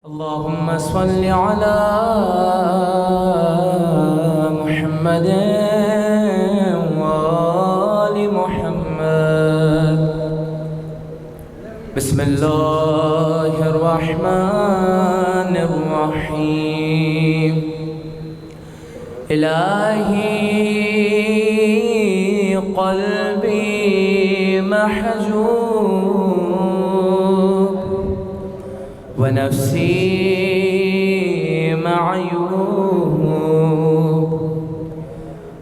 اللهم صل على محمد وآل محمد. بسم الله الرحمن الرحيم. إلهي قلبي محجوب ونفسي معيوب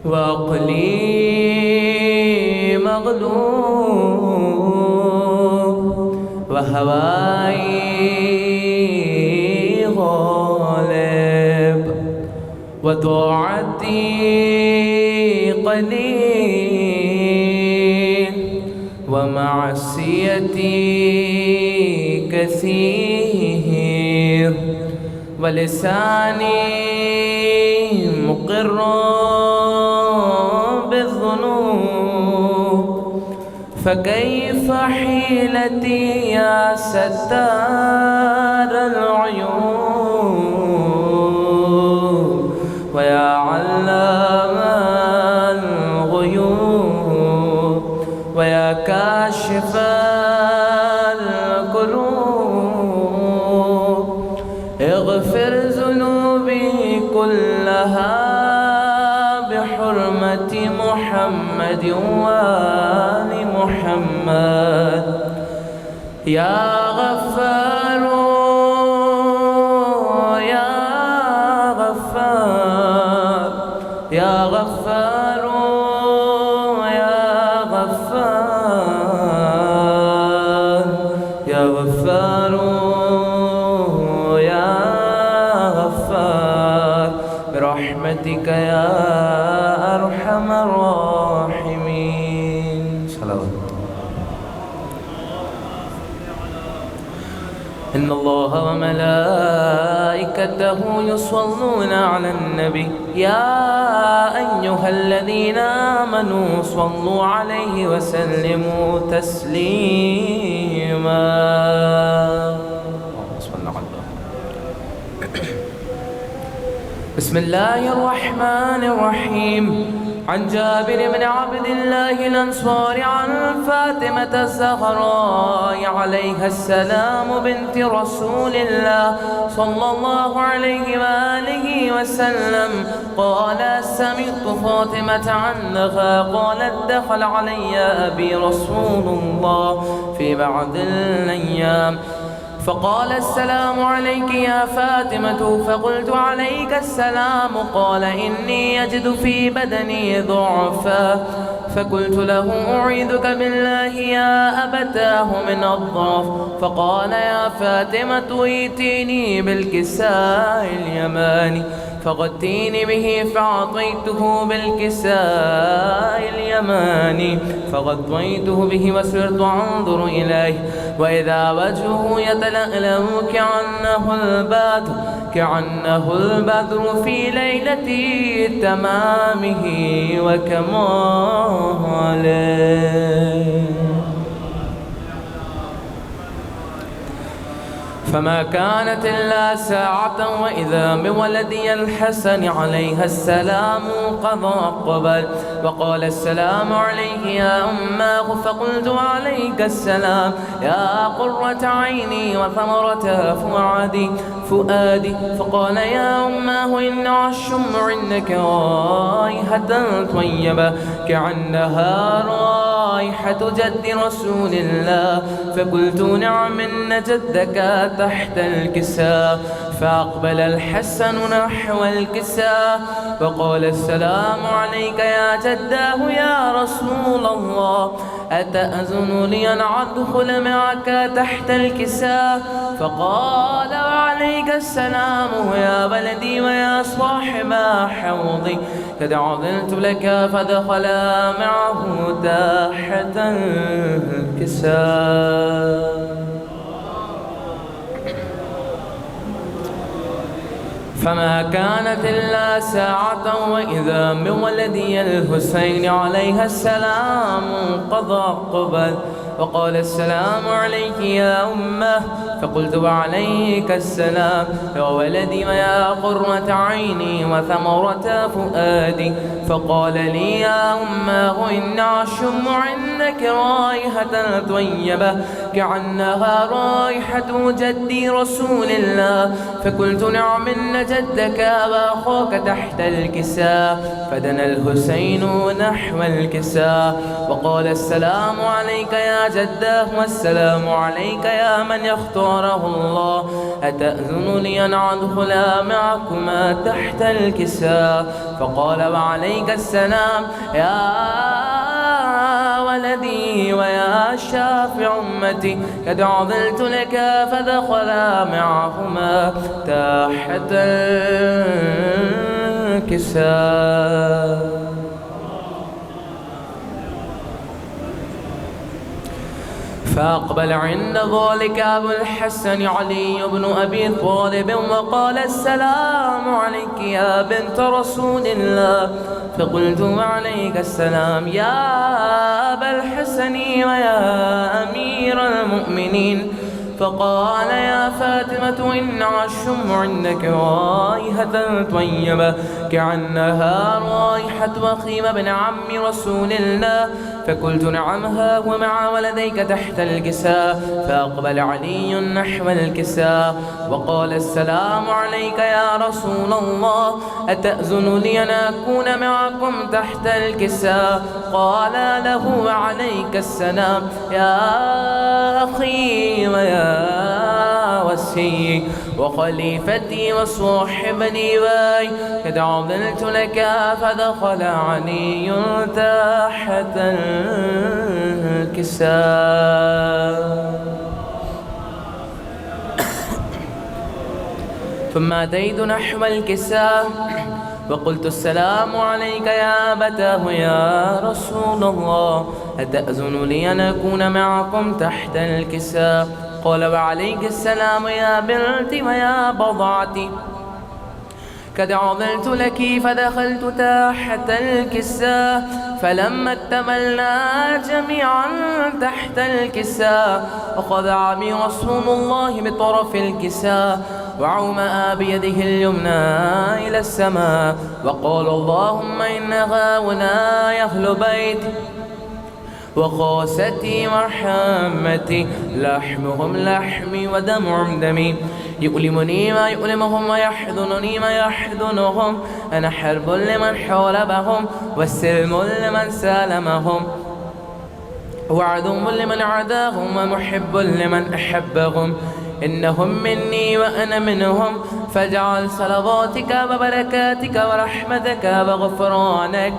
وعقلي مغلوب وهواي غالب وطاعتي قليل ومعصيتي كثير ولساني مقر بالذنوب فكيف حيلتي يا ستار العيوب ويا علام الغيوب ويا كاشف الكروب اغفر ذنوبي كلها بحرمة محمد وآل محمد. يا غفار يا غفار يا غفار يا غفار يا غفار يا غفار برحمتك يا أرحم الراحمين. صلوات. إن الله وملائكته يصلون على النبي يا أيها الذين آمنوا صلوا عليه وسلموا تسليما. بسم الله الرحمن الرحيم. عن جابر بن عبد الله الأنصاري عن فاطمة الزهراء عليها السلام بنت رسول الله صلى الله عليه وآله وسلم قال سمعت فاطمة عنها قالت دخل علي أبي رسول الله في بعض الأيام فقال السلام عليك يا فاطمة فقلت عليك السلام قال إني أجد في بدني ضعفا فقلت له أعيذك بالله يا أبتاه من الضعف فقال يا فاطمة ائتيني بالكساء اليماني فغطيني به فأعطيته بالكساء اليماني فغطيته به وصرت أنظر إليه وإذا وجهه يتلألأ كأنه البدر في ليلة تمامه وكماله. فما كانت إلا ساعة وإذا بولدي الحسن عليها السلام قد أقبل وقال السلام عليك يا أماه فقلت عليك السلام يا قرة عيني وثمرة فؤادي فقال يا أماه إن الشم عندك رائحة طيبة كأنها رائحة جد رسول الله فقلت نعم إن جدك تحت الكساء فأقبل الحسن نحو الكساء وقال السلام عليك يا جداه يا رسول الله أتأذن لي أن أدخل معك تحت الكساء فقال وعليك السلام يا ولدي ويا صاحب حوضي قد عذرت لك فدخلا معه تحت الكساء. فما كانت إلا ساعة وإذا بولدي الحسين عليها السلام قد أقبل وقال السلام عليك يا أمه فقلت وعليك السلام يا ولدي ويا قرة عيني وثمرة فؤادي. فقال لي يا أماه إني أشم عندك رائحة طيبة كأنها رائحة جدي رسول الله. فقلت نعم إن جدك وأخوك تحت الكساء. فدنا الحسين نحو الكساء وقال السلام عليك يا جده والسلام عليك يا من اختاره الله، أتأذن لي أن أدخل معكما تحت الكساء؟ فقال وعليك السلام يا ولدي ويا شافع أمتي، قد عضلت لك. فدخلا معهما تحت الكساء. فأقبل عند ذلك أبو الحسن علي بن أبي طالب وقال السلام عليك يا بنت رسول الله. فقلت وعليك السلام يا أبا الحسن ويا أمير المؤمنين. فقال يا فاطمة إن أشم عندك رائحة طيبة كأنها رائحة وخيم بن عم رسول الله. فقلت نعم ها هو مع ولديك تحت الكساء. فأقبل علي نحو الكساء وقال السلام عليك يا رسول الله، أتأذن لي أن أكون معكم تحت الكساء؟ قال له وعليك السلام يا أخي ويا وسي وخليفتي وصاحبني واي، قد عضلت لك. فدخل علي تحت الكساء. ثم أتيت نحو الكساء وقلت السلام عليك يا أبتاه يا رسول الله، أتأذن لي أن أكون معكم تحت الكساء؟ قال وعليك السلام يا بنتي ويا بضعتي، قد عضلت لك. فدخلت تحت الكساء فلما اكتملنا جميعا تحت الكساء أخذ عمي رسول الله بطرف الكساء وعومأ بيده اليمنى إلى السماء وقال اللهم إن هؤلاء أهل بيتي وخاستي ورحمتي، لحمهم لحمي ودمهم دمي، يؤلمني ما يؤلمهم ويحزنني ما يحزنهم. أنا حرب لمن حاربهم والسلم لمن سالمهم وعدو لمن عداهم ومحب لمن أحبهم. إنهم مني وأنا منهم، فاجعل صلواتك وبركاتك ورحمتك وغفرانك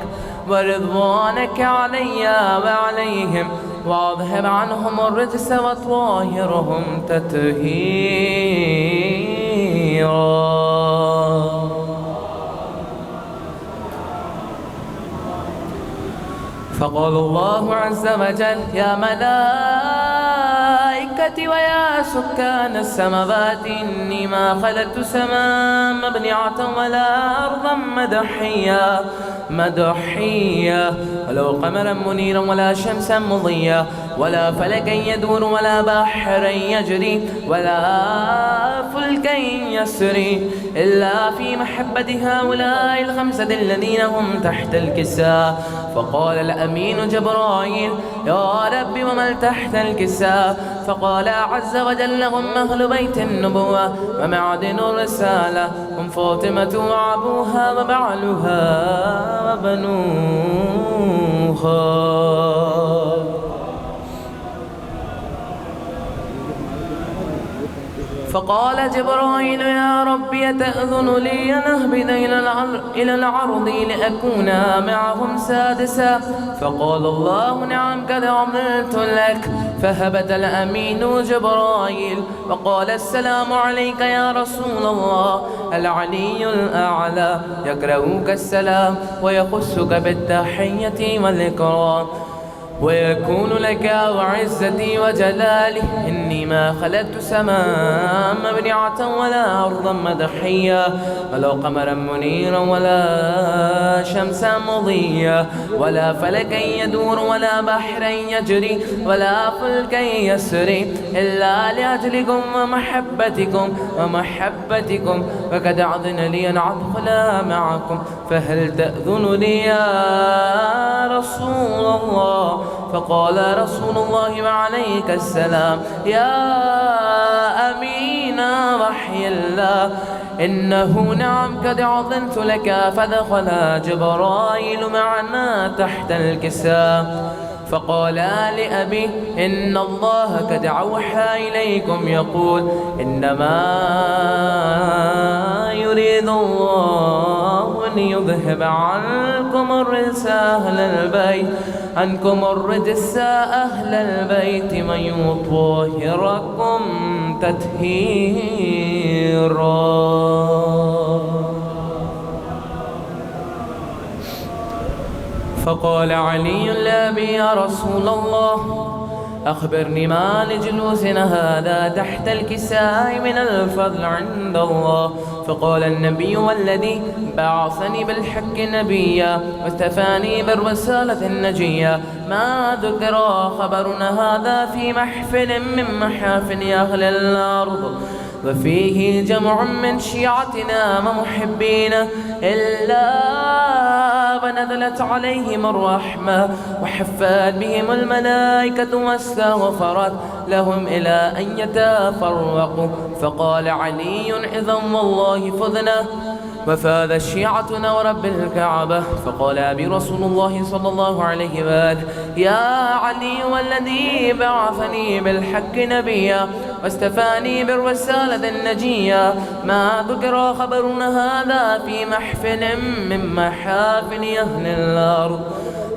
ورضوانك علي وعليهم، واذهب عنهم الرجس وطاهرهم تطهيرا. فقال الله عز وجل يا ملائكتي ويا سكان السماوات إني ما خلقت سماء مبنعة ولا أرضا مدحية ولا قمرا منيرا ولا شمسا مضيا ولا فلكا يدور ولا بحرا يجري ولا فلكا يسري إلا في محبة هؤلاء الخمسة الذين هم تحت الكساء. فقال الأمين جبرائيل يا رب ومن تحت الكساء؟ فقال عز وجل هم أهل بيت النبوة ومعدن الرسالة، هم فاطمة وأبوها وبعلها وبنوها. فقال جبرائيل يا رب يتأذن لي أن أهبط إلى العرض لأكون معهم سادسا؟ فقال الله نعم قد عملت لك. فهبت الأمين جبرائيل وقال السلام عليك يا رسول الله، العلي الأعلى يقرأك السلام ويخصك بالتحية والإكرام. ويكون لك وعزتي وجلالي إني ما خلقت سماء مبنعة ولا أرضا مدحية ولا قمرا منيرا ولا شمسا مضيا ولا فلكا يدور ولا بحرا يجري ولا فلكا يسري إلا لأجلكم ومحبتكم فقد أذن لي أن أدخل معكم فهل تأذن لي يا رسول الله؟ فقال رسول الله وعليك السلام يا أمين وحي الله إنه نعم قد أذنت لك. فدخل جبرائيل معنا تحت الكساء فقال لأبي إن الله قد أوحى إليكم يقول إنما يريد الله أن يذهب عنكم الرجس أهل البيت ويطهركم تطهيرا. فقال علي لأبي يا رسول الله أخبرني ما لجلوسنا هذا تحت الكساء من الفضل عند الله. فقال النبي والذي بعثني بالحق نبيا واستفاني بالرسالة النجية ما ذكر خبرنا هذا في محفل من محافل أهل الأرض وفيه جمع من شيعتنا ومحبينا إلا فنزلت عليهم الرحمة وحفت بهم الملائكة واستغفرت لهم إلى أن يتفرقوا. فقال علي إذن والله فذنا وفاذ شيعتنا ورب الكعبة. فقال أبي رسول الله صلى الله عليه وآله يا علي والذي بعثني بالحق نبيا واستفاني بالرسالة النجية ما ذكر خبرنا هذا في محفل من محافل أهل الأرض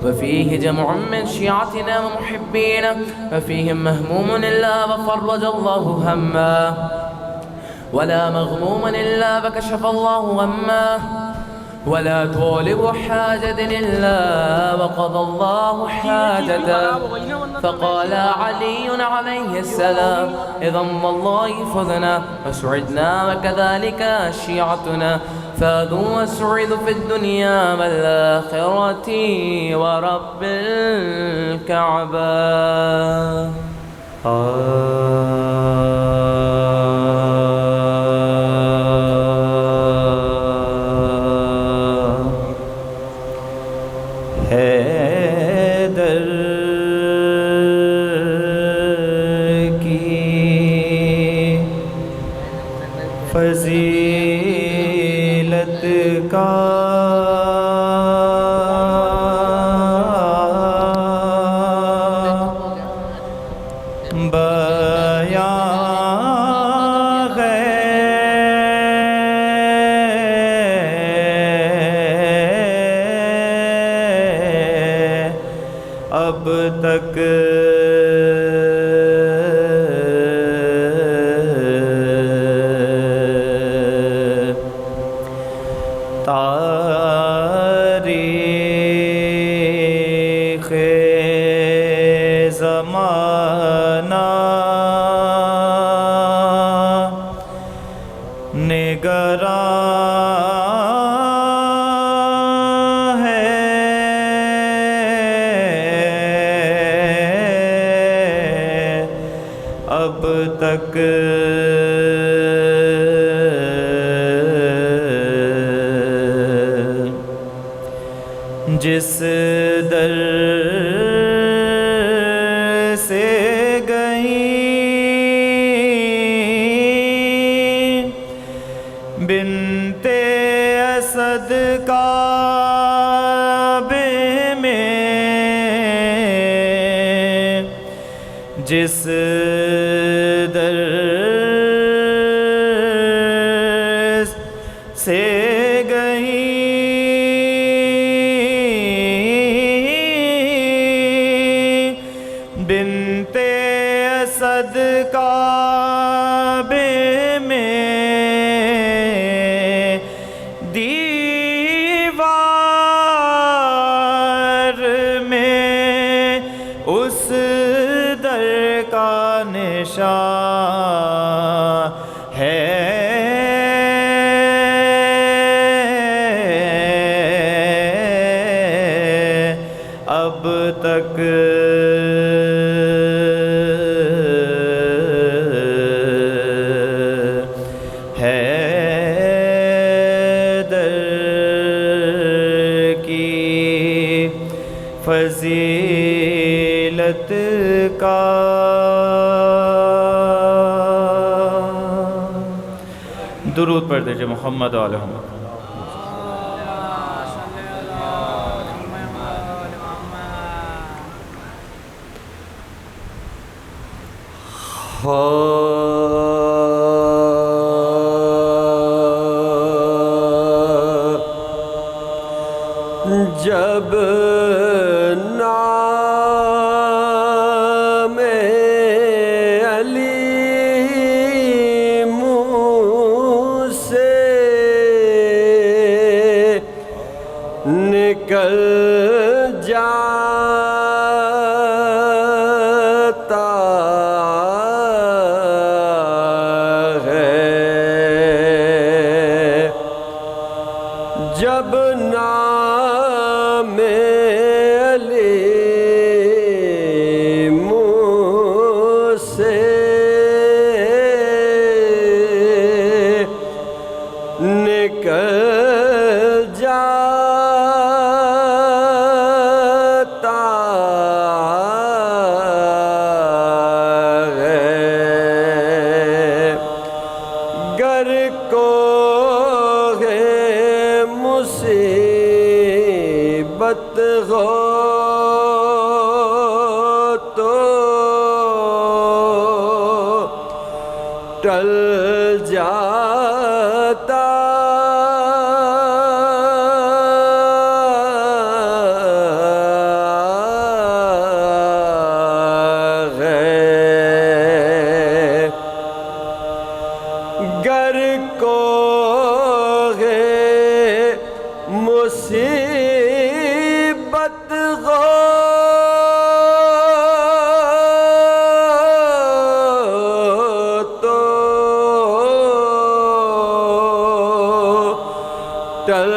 وفيه جمع من شيعتنا ومحبينا وفيهم مهموم إلا وفرج الله همه ولا مغموما إلا فكشف الله غمه ولا طالب حاجة إلا وقضى الله حاجته. فقال علي عليه السلام إذن والله فذنا وسعدنا وكذلك شيعتنا فاذوا وسعدوا في الدنيا والآخرة ورب الكعبة. حیدر کی فضیلت کا بیان ہے اب تک تاریخ زمانہ نگراں ہے اب تک جس در سے گئیں بنت اسد کعبے میں جس در سے بنت اسد کعبے میں دیوار میں اب تک حیدر کی فضیلت کا درود پڑھ دیجئے محمد و آل محمد. جب نام علی منہ سے نکل جاتا ہے، جب نام علی منہ سے نکل جاتا ہے، گر کو ہے مصیبت ہو تو ٹل جاتا ہے، گر کو ہے مصیبت ہو تو ٹل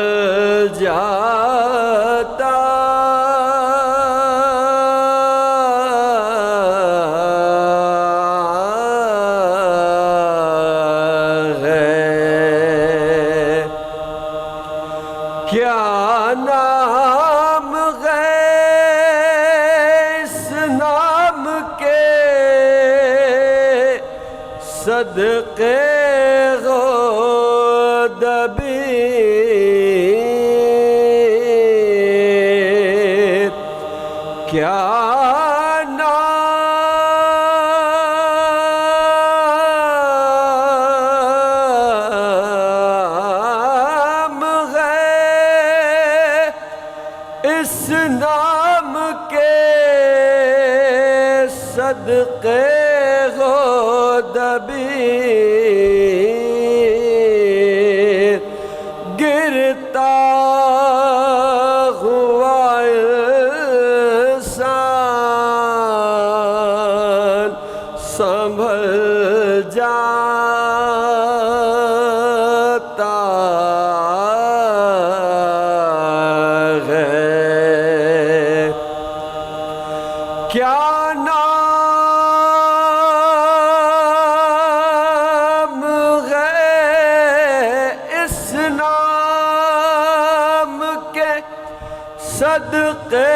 جاتا ہے. کیا نام ہے اس نام کے صدقے غودبیر، کیا نام ہے اس نام کے صدقے غودبیر، گرتا ہوا انسان سنبھل جاتا ہے. کیا نام ہے اس نام کے صدقے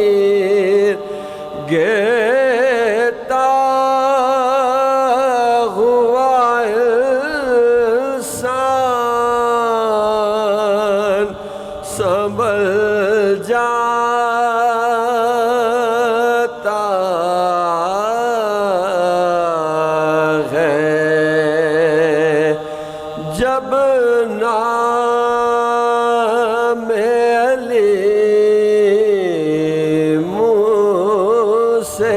غودبیر، گرتا ہوا انسان سنبھل جاتا ہے، جب نام علی منہ سے.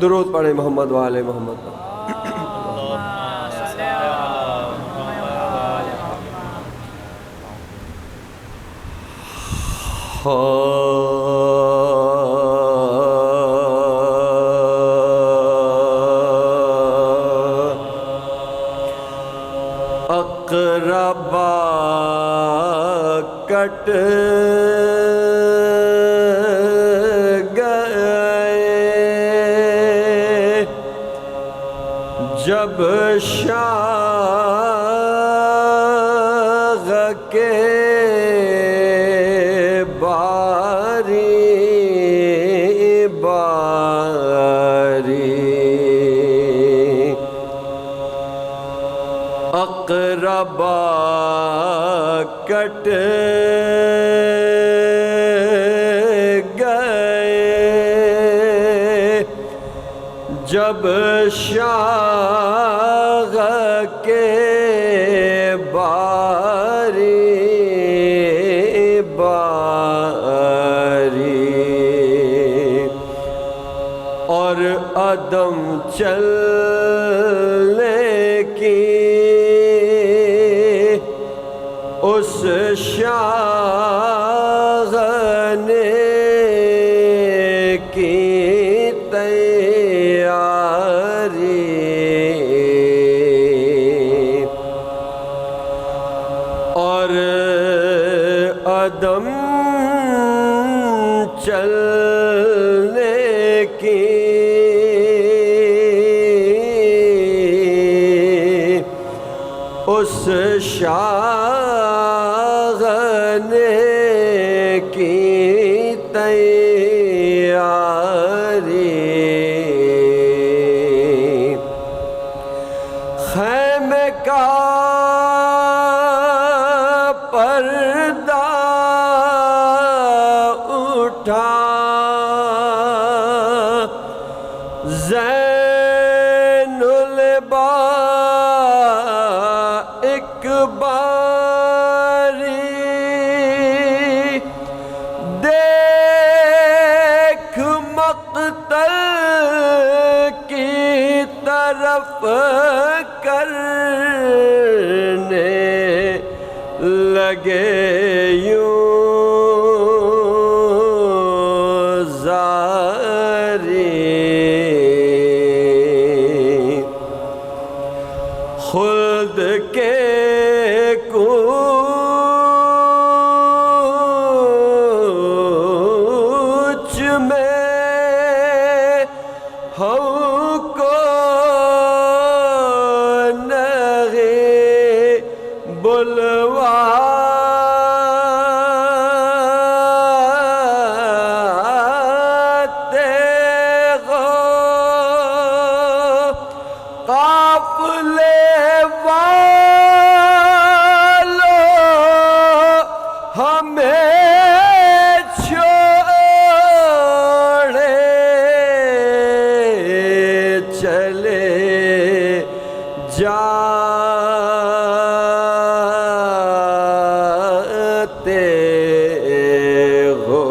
درود پڑھیں محمد و آل محمد. ہاں اقربا کٹ گئے جب شاغ کے اقربا کٹ گئے جب شاغ کے باری اور عدم چلنے کی اس شاغ نے کی تیاری اور عدم چلنے کی اس شاغ نے کی تیاری خیمے کا پردہ اٹھا زین العباد ایک باری دیکھ مقتل کی طرف کرنے لگے یوں زاری خلد کے کوچ میں ہم کو نہیں بلواتے ہو قافلے ہمیں چھوڑے چلے جاتے ہو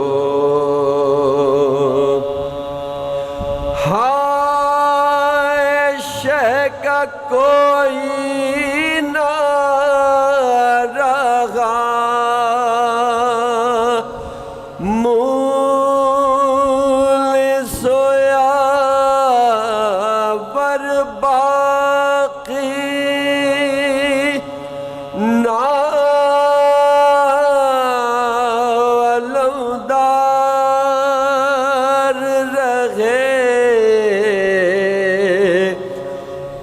ہائے شہ کا کوئی نہ رہا مول سویا ور باقی نالمدار رہے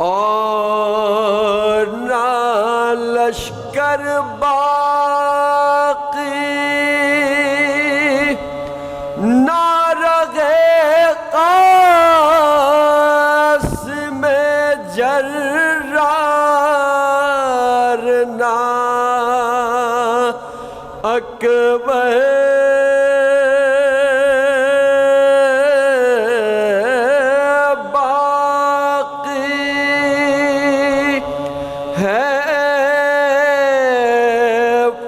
اور نہ لشکر باقی نہ رہے قاسم جرار نہ اکبر باقی ہے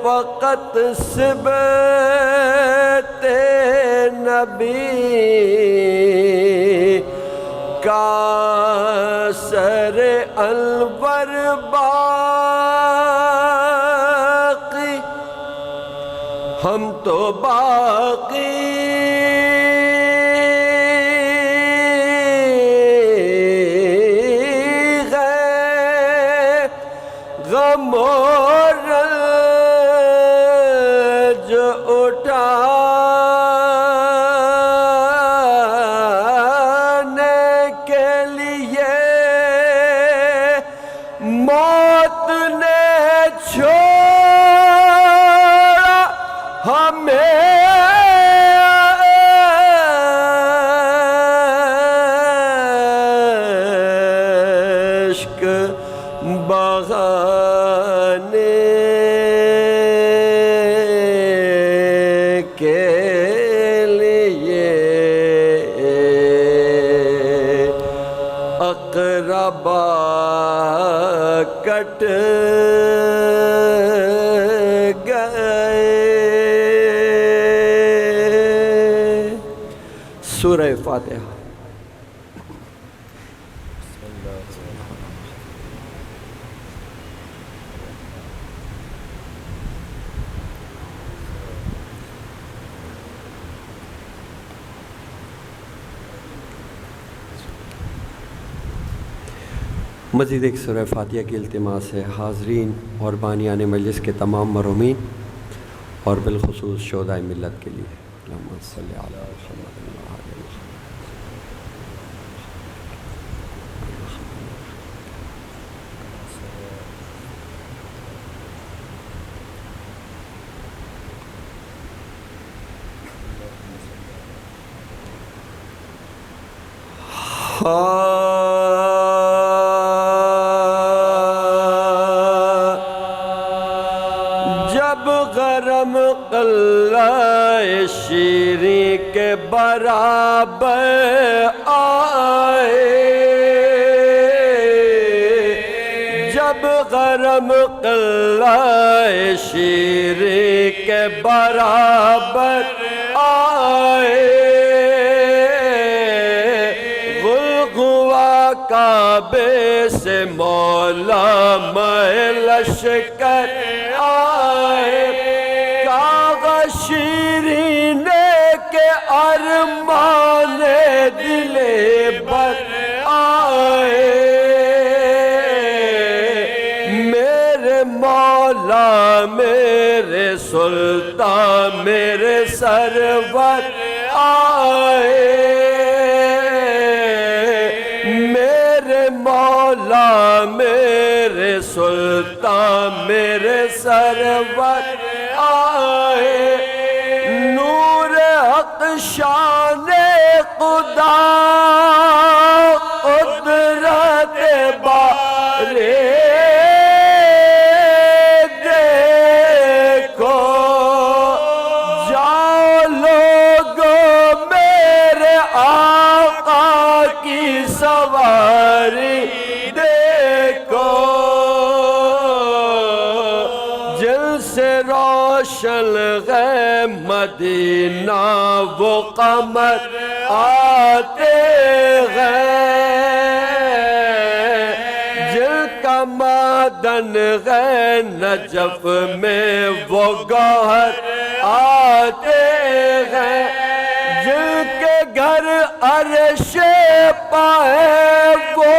فقط صبت نبی کا سر انور باقی ہم تو باقی غم و عشق بہانے کے لیے اقربا کٹ گئے. سورہ فاتحہ. مزید ایک سورہ فاتحہ کی التماس ہے حاضرین اور بانیان مجلس کے تمام مرحومین اور بالخصوص شہدائے ملت کے لیے. اللہم صلی علی محمد وعلی آل جب غرم قلعہ شیریں کے برابر آئے، جب غرم قلعہ شیریں کے برابر آئے، کعبے سے مولا میں لشکر آئے، کاغذ شیرین کے ارمان دل بر آئے، میرے مولا میرے سلطان میرے سرور آئے، مولا میرے سلطان میرے سرور آئے، نور حق شان خدا قدرت بارے دیکھو، جاؤ لوگوں میرے آقا کی سواری دیکھو، جل سے روشن ہے مدینہ وہ قمر آتے ہیں، جل کا معدن ہے نجف میں وہ گوہر آتے ہیں، جل کے گھر عرش پائے وہ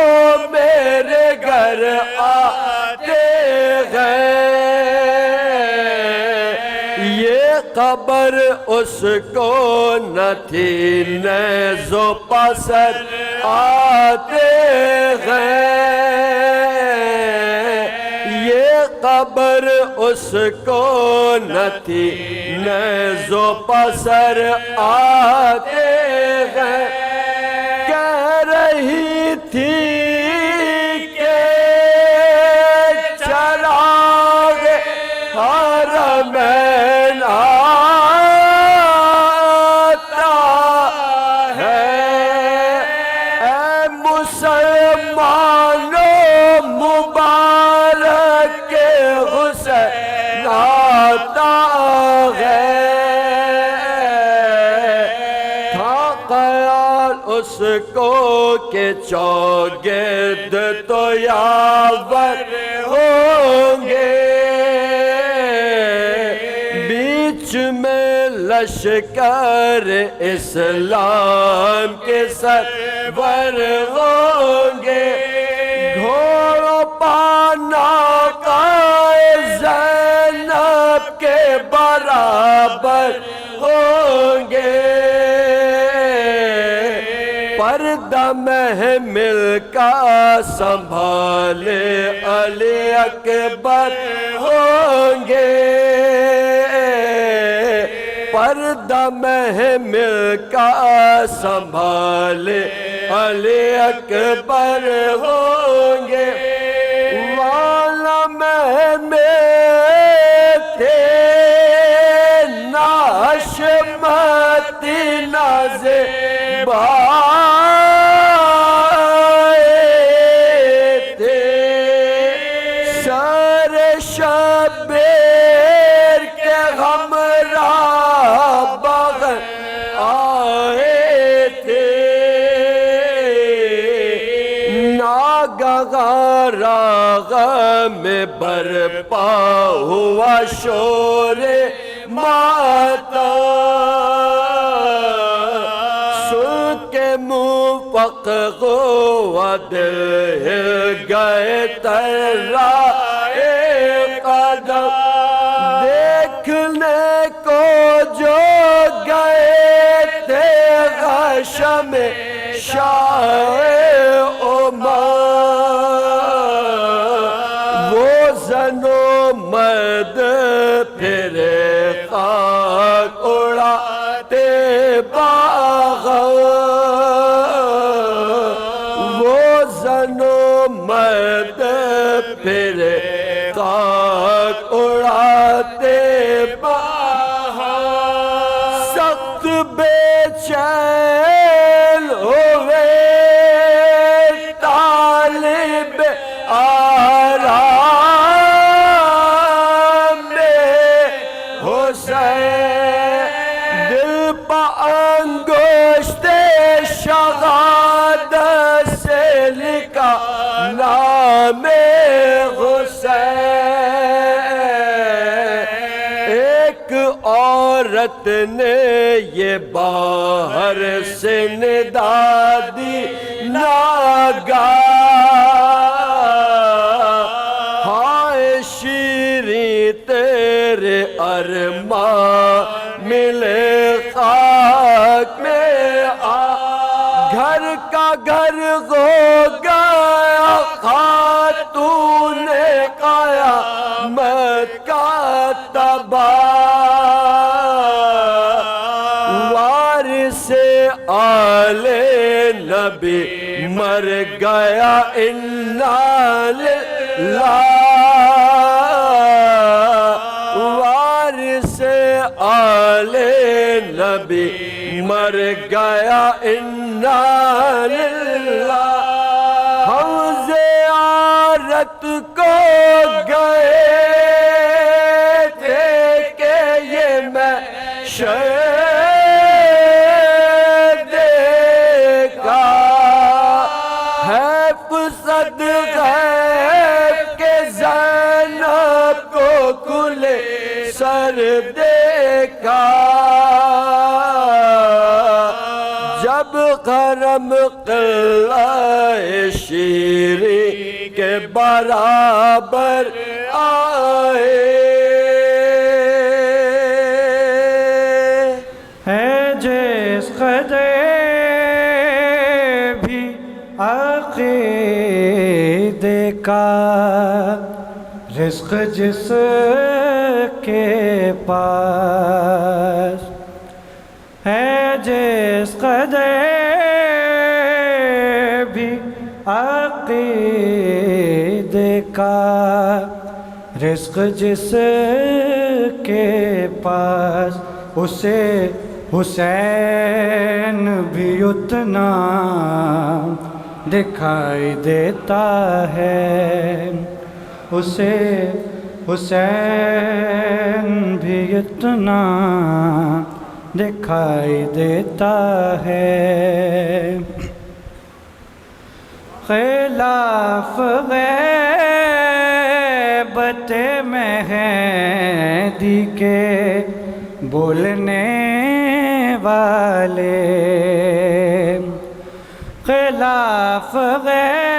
میرے گھر آتے ہیں، یہ خبر اس کو نہ تھی نیز و پسر آتے ہیں، یہ خبر اس کو نہ تھی نیز و پسر آتے ہیں، کہہ رہی تھی کہ چراغ حرمین آتا ہے، اے مسلمانوں مبارک کے حسین آتا ہے، تھا خیال اس کو کہ چوگرد تو یاور ہوں گے، بیچ میں لشکر اسلام کے سرور ہوں گے، گھوڑوں پانا کا زینب کے برابر ہوں گے، پردہ محمل کا سنبھالے علی اکبر ہوں گے، قدم ہے مل کا سنبھالے علی اکبر ہوں گے عالم میں تھے نہ حشمت نہ زیبا شبیر کے ہمراہ بغیر آئے تھے ناگہاں راغ میں برپا ہوا شور ماتم سن کے موفق ہوا دل ہل گئے ترا دیکھنے کو جو گئے تھے غشم شاہ عمر وہ زن و مرد پھرے خاک اڑاتے باغ وہ زن و مرد پھرے خاک اڑاتے باہر سخت بے چین ہوئے طالب آرام میں حسین دل پہ انگشت شہادت سے لکھا نام عورت نے یہ باہر سے ندا دی ناگہاں ہائے شیریں تیرے ارمان ملے خاک میں گھر کا گھر ہو گیا خاتون قیامت کا تباہ آل نبی مر گیا انا للہ وارث آل نبی مر گیا انا للہ ہم زیارت کو گئے تھے کہ یہ میں صد غیب کے زینب کو کھلے سر دیکھا جب حرم قلعہ شیری کے برابر آئے ہے جس قدر عقیدے کا رزق جس کے پاس ہے جس قدر بھی عقیدے کا رزق جس کے پاس اسے حسین بھی اتنا دکھائی دیتا ہے اسے حسین بھی اتنا دکھائی دیتا ہے خلاف غیبت مہدی کے بولنے والے خلاف غیبت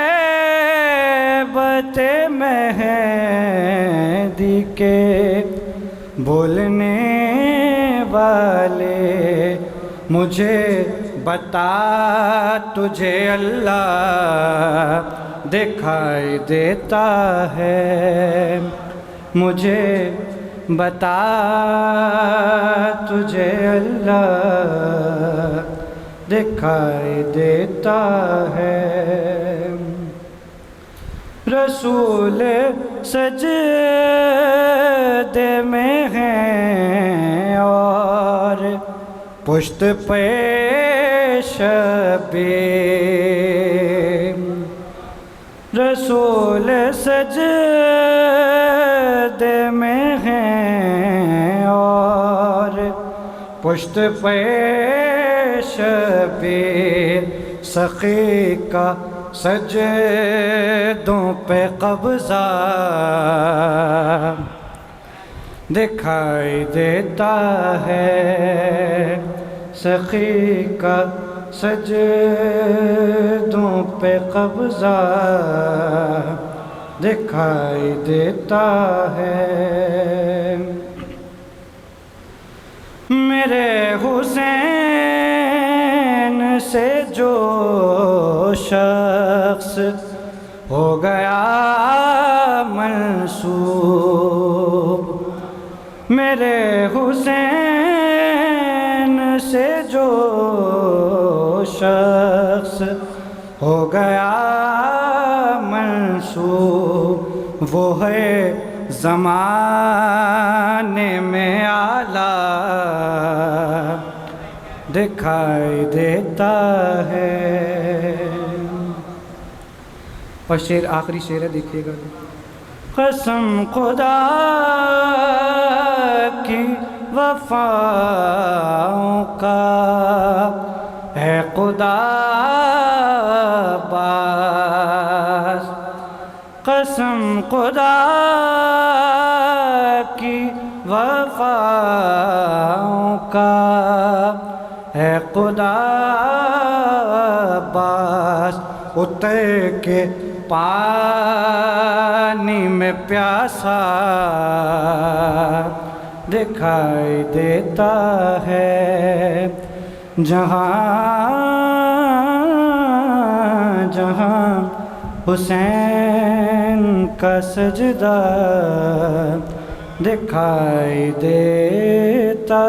مہدی کے بولنے والے مجھے بتا تجھے اللہ دکھائی دیتا ہے مجھے بتا تجھے اللہ دکھائی دیتا ہے۔ رسول سجدے میں ہیں اور پشت پہ شبیر، رسول سجدے میں ہیں اور پشت پہ شبیر، سخی کا سجدوں پہ قبضہ دکھائی دیتا ہے، سخی کا سجدوں پہ قبضہ دکھائی دیتا ہے۔ میرے حسین سے جو شخص ہو گیا منسوب، میرے حسین سے جو شخص ہو گیا منسوب، وہ ہے زمانے میں اعلیٰ دکھائی دیتا ہے۔ اور شعر آخری شعر ہے، دیکھیے گا۔ قسم خدا کی وفاؤں کا ہے خدا باز، قسم خدا کی وفاؤں کا ہے خدا باز، اتر کے پانی میں پیاسا دکھائی دیتا ہے، جہاں جہاں حسین کا سجدہ دکھائی دیتا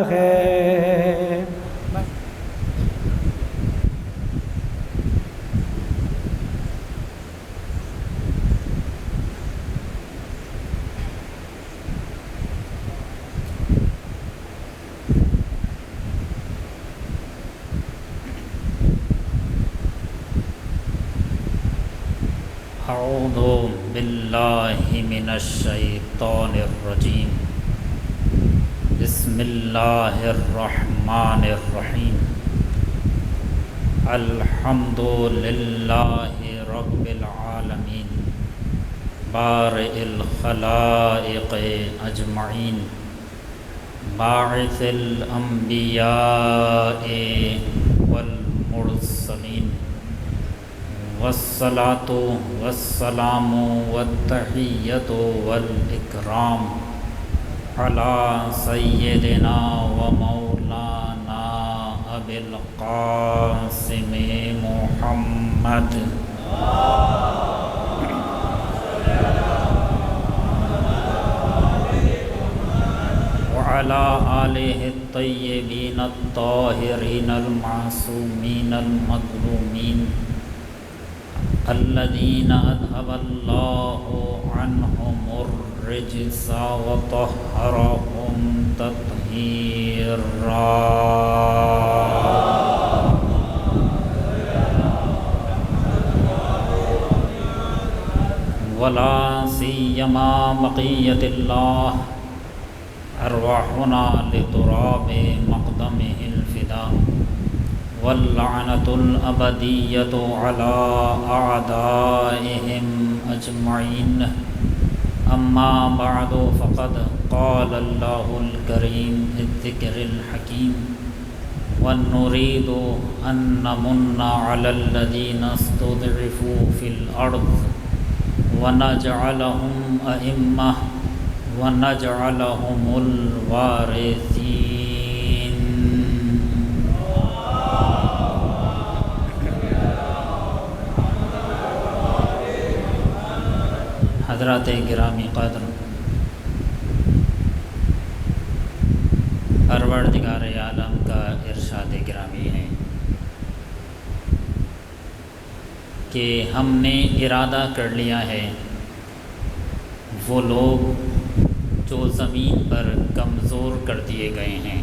ہے۔ اعوذ باللہ من الشیطان الرجیم، بسم اللہ الرحمن الرحیم، الحمد للہ رب العالمین، بارئ الخلائق اجمعین، باعث الانبیاء والمرسلین، والصلاة والسلام والتحیۃ والاکرام علی سیدنا و مولانا ابی القاسم محمد وعلى آلہ الطیبین الطاہرین المعصومین المظلومین الذین اذهب اللہ عنہم الرجس وطہرہم تطہیرا۔ ولا سیما بقیت اللہ ارواحنا لتراب مقدمہ الفدا، واللعنة الأبدية على أعدائهم أجمعين، أما بعد فقد قال الله الكريم في الذكر الحكيم، ونريد أن نمن على الذين استضعفوا في الأرض ونجعلهم أئمة ونجعلهم الوارثين۔ حضرات گرامی قدر، پروردگار عالم کا ارشاد گرامی ہے کہ ہم نے ارادہ کر لیا ہے وہ لوگ جو زمین پر کمزور کر دیے گئے ہیں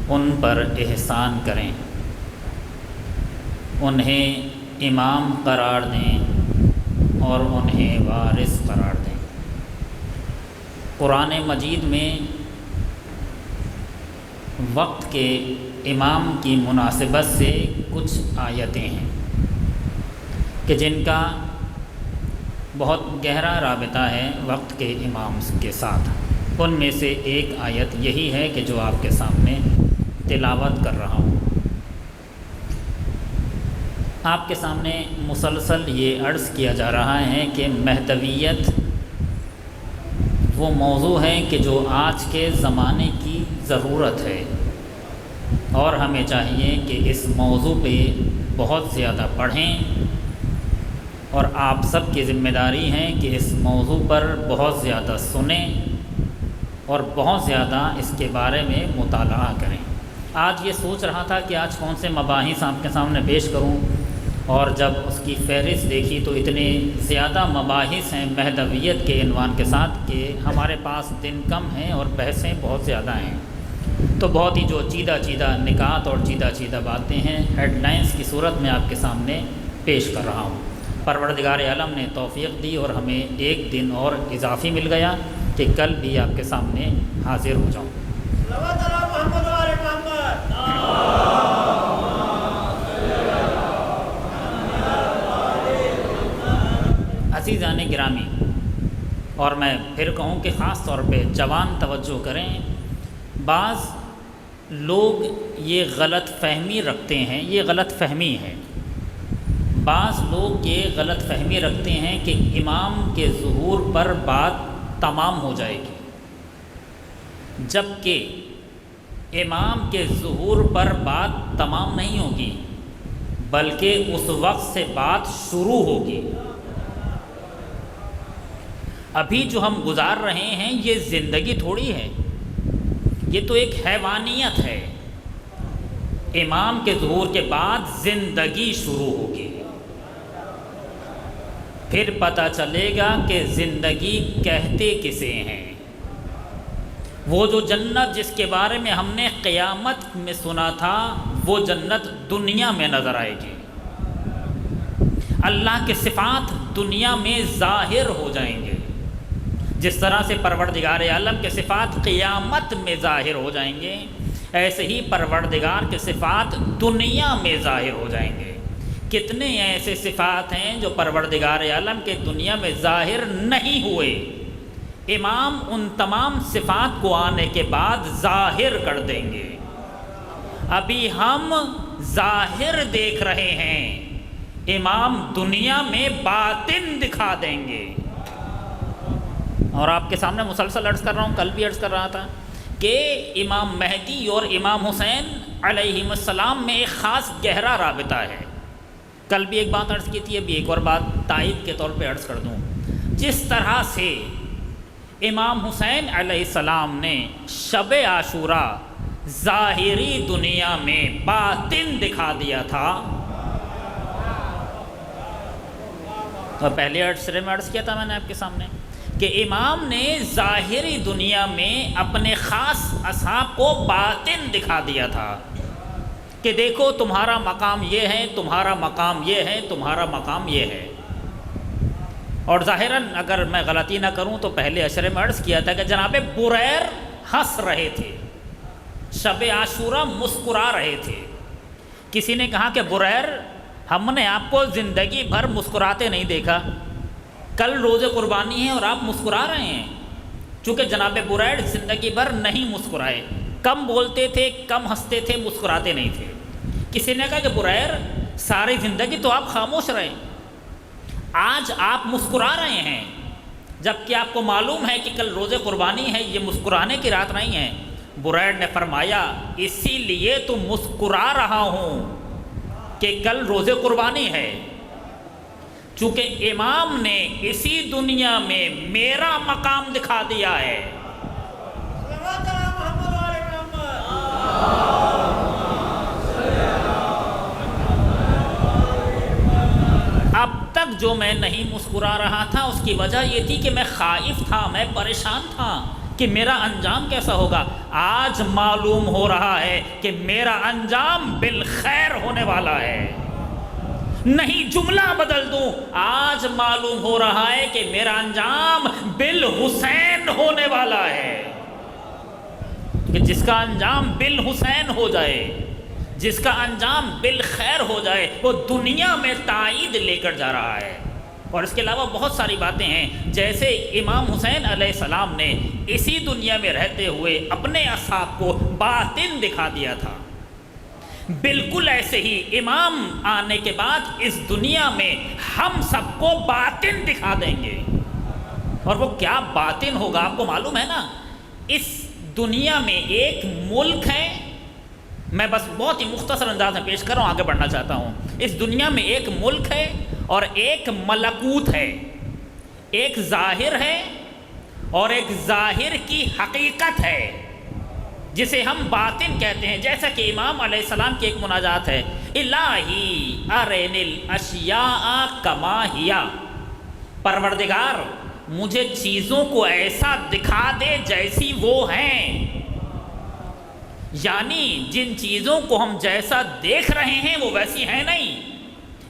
ان پر احسان کریں، انہیں امام قرار دیں اور انہیں وارث قرار دیں۔ قرآن مجید میں وقت کے امام کی مناسبت سے کچھ آیتیں ہیں کہ جن کا بہت گہرا رابطہ ہے وقت کے امام کے ساتھ۔ ان میں سے ایک آیت یہی ہے کہ جو آپ کے سامنے تلاوت کر رہا ہوں۔ آپ کے سامنے مسلسل یہ عرض کیا جا رہا ہے کہ مہدویت وہ موضوع ہے کہ جو آج کے زمانے کی ضرورت ہے، اور ہمیں چاہیے کہ اس موضوع پہ بہت زیادہ پڑھیں، اور آپ سب کی ذمہ داری ہے کہ اس موضوع پر بہت زیادہ سنیں اور بہت زیادہ اس کے بارے میں مطالعہ کریں۔ آج یہ سوچ رہا تھا کہ آج کون سے مباحث آپ کے سامنے پیش کروں، اور جب اس کی فہرست دیکھی تو اتنے زیادہ مباحث ہیں مہدویت کے عنوان کے ساتھ کہ ہمارے پاس دن کم ہیں اور بحثیں بہت زیادہ ہیں، تو بہت ہی جو چیدہ نکات اور چیدہ باتیں ہیں ہیڈ لائنز کی صورت میں آپ کے سامنے پیش کر رہا ہوں۔ پروردگار عالم نے توفیق دی اور ہمیں ایک دن اور اضافی مل گیا کہ کل بھی آپ کے سامنے حاضر ہو جاؤں۔ عزیزان گرامی، اور میں پھر کہوں کہ خاص طور پہ جوان توجہ کریں، بعض لوگ یہ غلط فہمی رکھتے ہیں، یہ غلط فہمی ہے، بعض لوگ یہ غلط فہمی رکھتے ہیں کہ امام کے ظہور پر بات تمام ہو جائے گی، جبکہ امام کے ظہور پر بات تمام نہیں ہوگی، بلکہ اس وقت سے بات شروع ہوگی۔ ابھی جو ہم گزار رہے ہیں یہ زندگی تھوڑی ہے، یہ تو ایک حیوانیت ہے۔ امام کے ظہور کے بعد زندگی شروع ہوگی، پھر پتہ چلے گا کہ زندگی کہتے کسے ہیں۔ وہ جو جنت جس کے بارے میں ہم نے قیامت میں سنا تھا، وہ جنت دنیا میں نظر آئے گی۔ اللہ کے صفات دنیا میں ظاہر ہو جائیں گے، جس طرح سے پروردگار عالم کے صفات قیامت میں ظاہر ہو جائیں گے، ایسے ہی پروردگار کے صفات دنیا میں ظاہر ہو جائیں گے۔ کتنے ایسے صفات ہیں جو پروردگار عالم کے دنیا میں ظاہر نہیں ہوئے، امام ان تمام صفات کو آنے کے بعد ظاہر کر دیں گے۔ ابھی ہم ظاہر دیکھ رہے ہیں، امام دنیا میں باطن دکھا دیں گے۔ اور آپ کے سامنے مسلسل عرض کر رہا ہوں، کل بھی عرض کر رہا تھا کہ امام مہدی اور امام حسین علیہم السلام میں ایک خاص گہرا رابطہ ہے۔ کل بھی ایک بات عرض کی تھی، ابھی ایک اور بات تائید کے طور پہ عرض کر دوں۔ جس طرح سے امام حسین علیہ السلام نے شب عاشورہ ظاہری دنیا میں باطن دکھا دیا تھا، اور پہلے عرصے میں عرض کیا تھا میں نے آپ کے سامنے کہ امام نے ظاہری دنیا میں اپنے خاص اصحاب کو باطن دکھا دیا تھا کہ دیکھو تمہارا مقام یہ ہے، تمہارا مقام یہ ہے، تمہارا مقام یہ ہے۔ اور ظاہراً اگر میں غلطی نہ کروں تو پہلے عشرے میں عرض کیا تھا کہ جناب بریر ہنس رہے تھے، شب عاشورہ مسکرا رہے تھے۔ کسی نے کہا کہ بریر ہم نے آپ کو زندگی بھر مسکراتے نہیں دیکھا، کل روز قربانی ہے اور آپ مسکرا رہے ہیں۔ چونکہ جناب بریر زندگی بھر نہیں مسکرائے، کم بولتے تھے، کم ہنستے تھے، مسکراتے نہیں تھے۔ کسی نے کہا کہ بریر ساری زندگی تو آپ خاموش رہے، آج آپ مسکرا رہے ہیں، جبکہ آپ کو معلوم ہے کہ کل روز قربانی ہے، یہ مسکرانے کی رات نہیں ہے۔ بریر نے فرمایا اسی لیے تو مسکرا رہا ہوں کہ کل روز قربانی ہے، چونکہ امام نے اسی دنیا میں میرا مقام دکھا دیا ہے۔ اب تک جو میں نہیں مسکرا رہا تھا اس کی وجہ یہ تھی کہ میں خائف تھا، میں پریشان تھا کہ میرا انجام کیسا ہوگا۔ آج معلوم ہو رہا ہے کہ میرا انجام بالخیر ہونے والا ہے۔ نہیں جملہ بدل دوں، آج معلوم ہو رہا ہے کہ میرا انجام بالحسین ہونے والا ہے۔ کہ جس کا انجام بالحسین ہو جائے، جس کا انجام بالخیر ہو جائے، وہ دنیا میں تائید لے کر جا رہا ہے۔ اور اس کے علاوہ بہت ساری باتیں ہیں، جیسے امام حسین علیہ السلام نے اسی دنیا میں رہتے ہوئے اپنے اصحاب کو باطن دکھا دیا تھا، بالکل ایسے ہی امام آنے کے بعد اس دنیا میں ہم سب کو باطن دکھا دیں گے۔ اور وہ کیا باطن ہوگا آپ کو معلوم ہے نا؟ اس دنیا میں ایک ملک ہے، میں بس بہت ہی مختصر انداز میں پیش کر رہا ہوں، آگے بڑھنا چاہتا ہوں۔ اس دنیا میں ایک ملک ہے اور ایک ملکوت ہے، ایک ظاہر ہے اور ایک ظاہر کی حقیقت ہے جسے ہم باطن کہتے ہیں۔ جیسا کہ امام علیہ السلام کی ایک مناجات ہے، الہی ارین الاشیاء کما ہیا، پروردگار مجھے چیزوں کو ایسا دکھا دے جیسی وہ ہیں، یعنی جن چیزوں کو ہم جیسا دیکھ رہے ہیں وہ ویسی ہیں نہیں،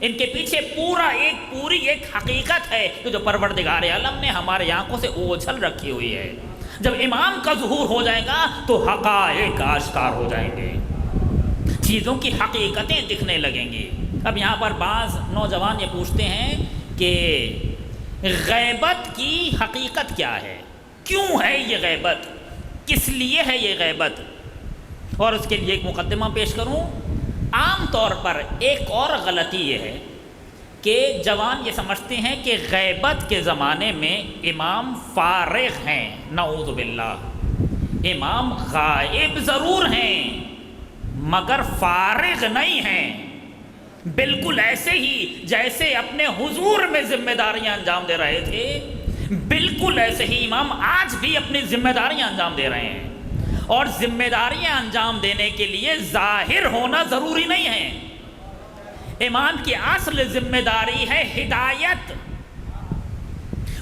ان کے پیچھے پوری ایک حقیقت ہے جو پروردگار عالم نے ہمارے آنکھوں سے اوجھل رکھی ہوئی ہے۔ جب امام کا ظہور ہو جائے گا تو حقائق آشکار ہو جائیں گے، چیزوں کی حقیقتیں دکھنے لگیں گی۔ اب یہاں پر بعض نوجوان یہ پوچھتے ہیں کہ غیبت کی حقیقت کیا ہے، کیوں ہے یہ غیبت، کس لیے ہے یہ غیبت؟ اور اس کے لیے ایک مقدمہ پیش کروں۔ عام طور پر ایک اور غلطی یہ ہے کہ جوان یہ سمجھتے ہیں کہ غیبت کے زمانے میں امام فارغ ہیں، نعوذ باللہ، امام غائب ضرور ہیں مگر فارغ نہیں ہیں، بالکل ایسے ہی جیسے اپنے حضور میں ذمہ داریاں انجام دے رہے تھے، بالکل ایسے ہی امام آج بھی اپنی ذمہ داریاں انجام دے رہے ہیں۔ اور ذمہ داریاں انجام دینے کے لیے ظاہر ہونا ضروری نہیں ہے۔ امام کی اصل ذمہ داری ہے ہدایت،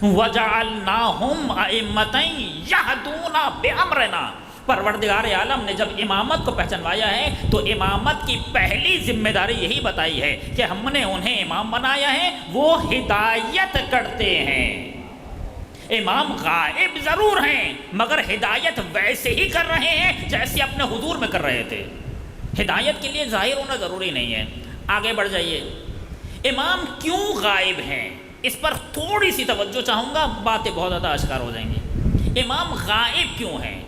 وَجَعَلْنَاهُمْ أَئِمَّةً يَهْدُونَ بِأَمْرِنَا۔ پروردگار عالم نے جب امامت کو پہچنوایا ہے تو امامت کی پہلی ذمہ داری یہی بتائی ہے کہ ہم نے انہیں امام بنایا ہے، وہ ہدایت کرتے ہیں۔ امام غائب ضرور ہیں مگر ہدایت ویسے ہی کر رہے ہیں جیسے اپنے حضور میں کر رہے تھے۔ ہدایت کے لیے ظاہر ہونا ضروری نہیں ہے۔ آگے بڑھ جائیے، امام کیوں غائب ہیں اس پر تھوڑی سی توجہ چاہوں گا، باتیں بہت زیادہ اشکار ہو جائیں گی۔ امام غائب کیوں ہیں؟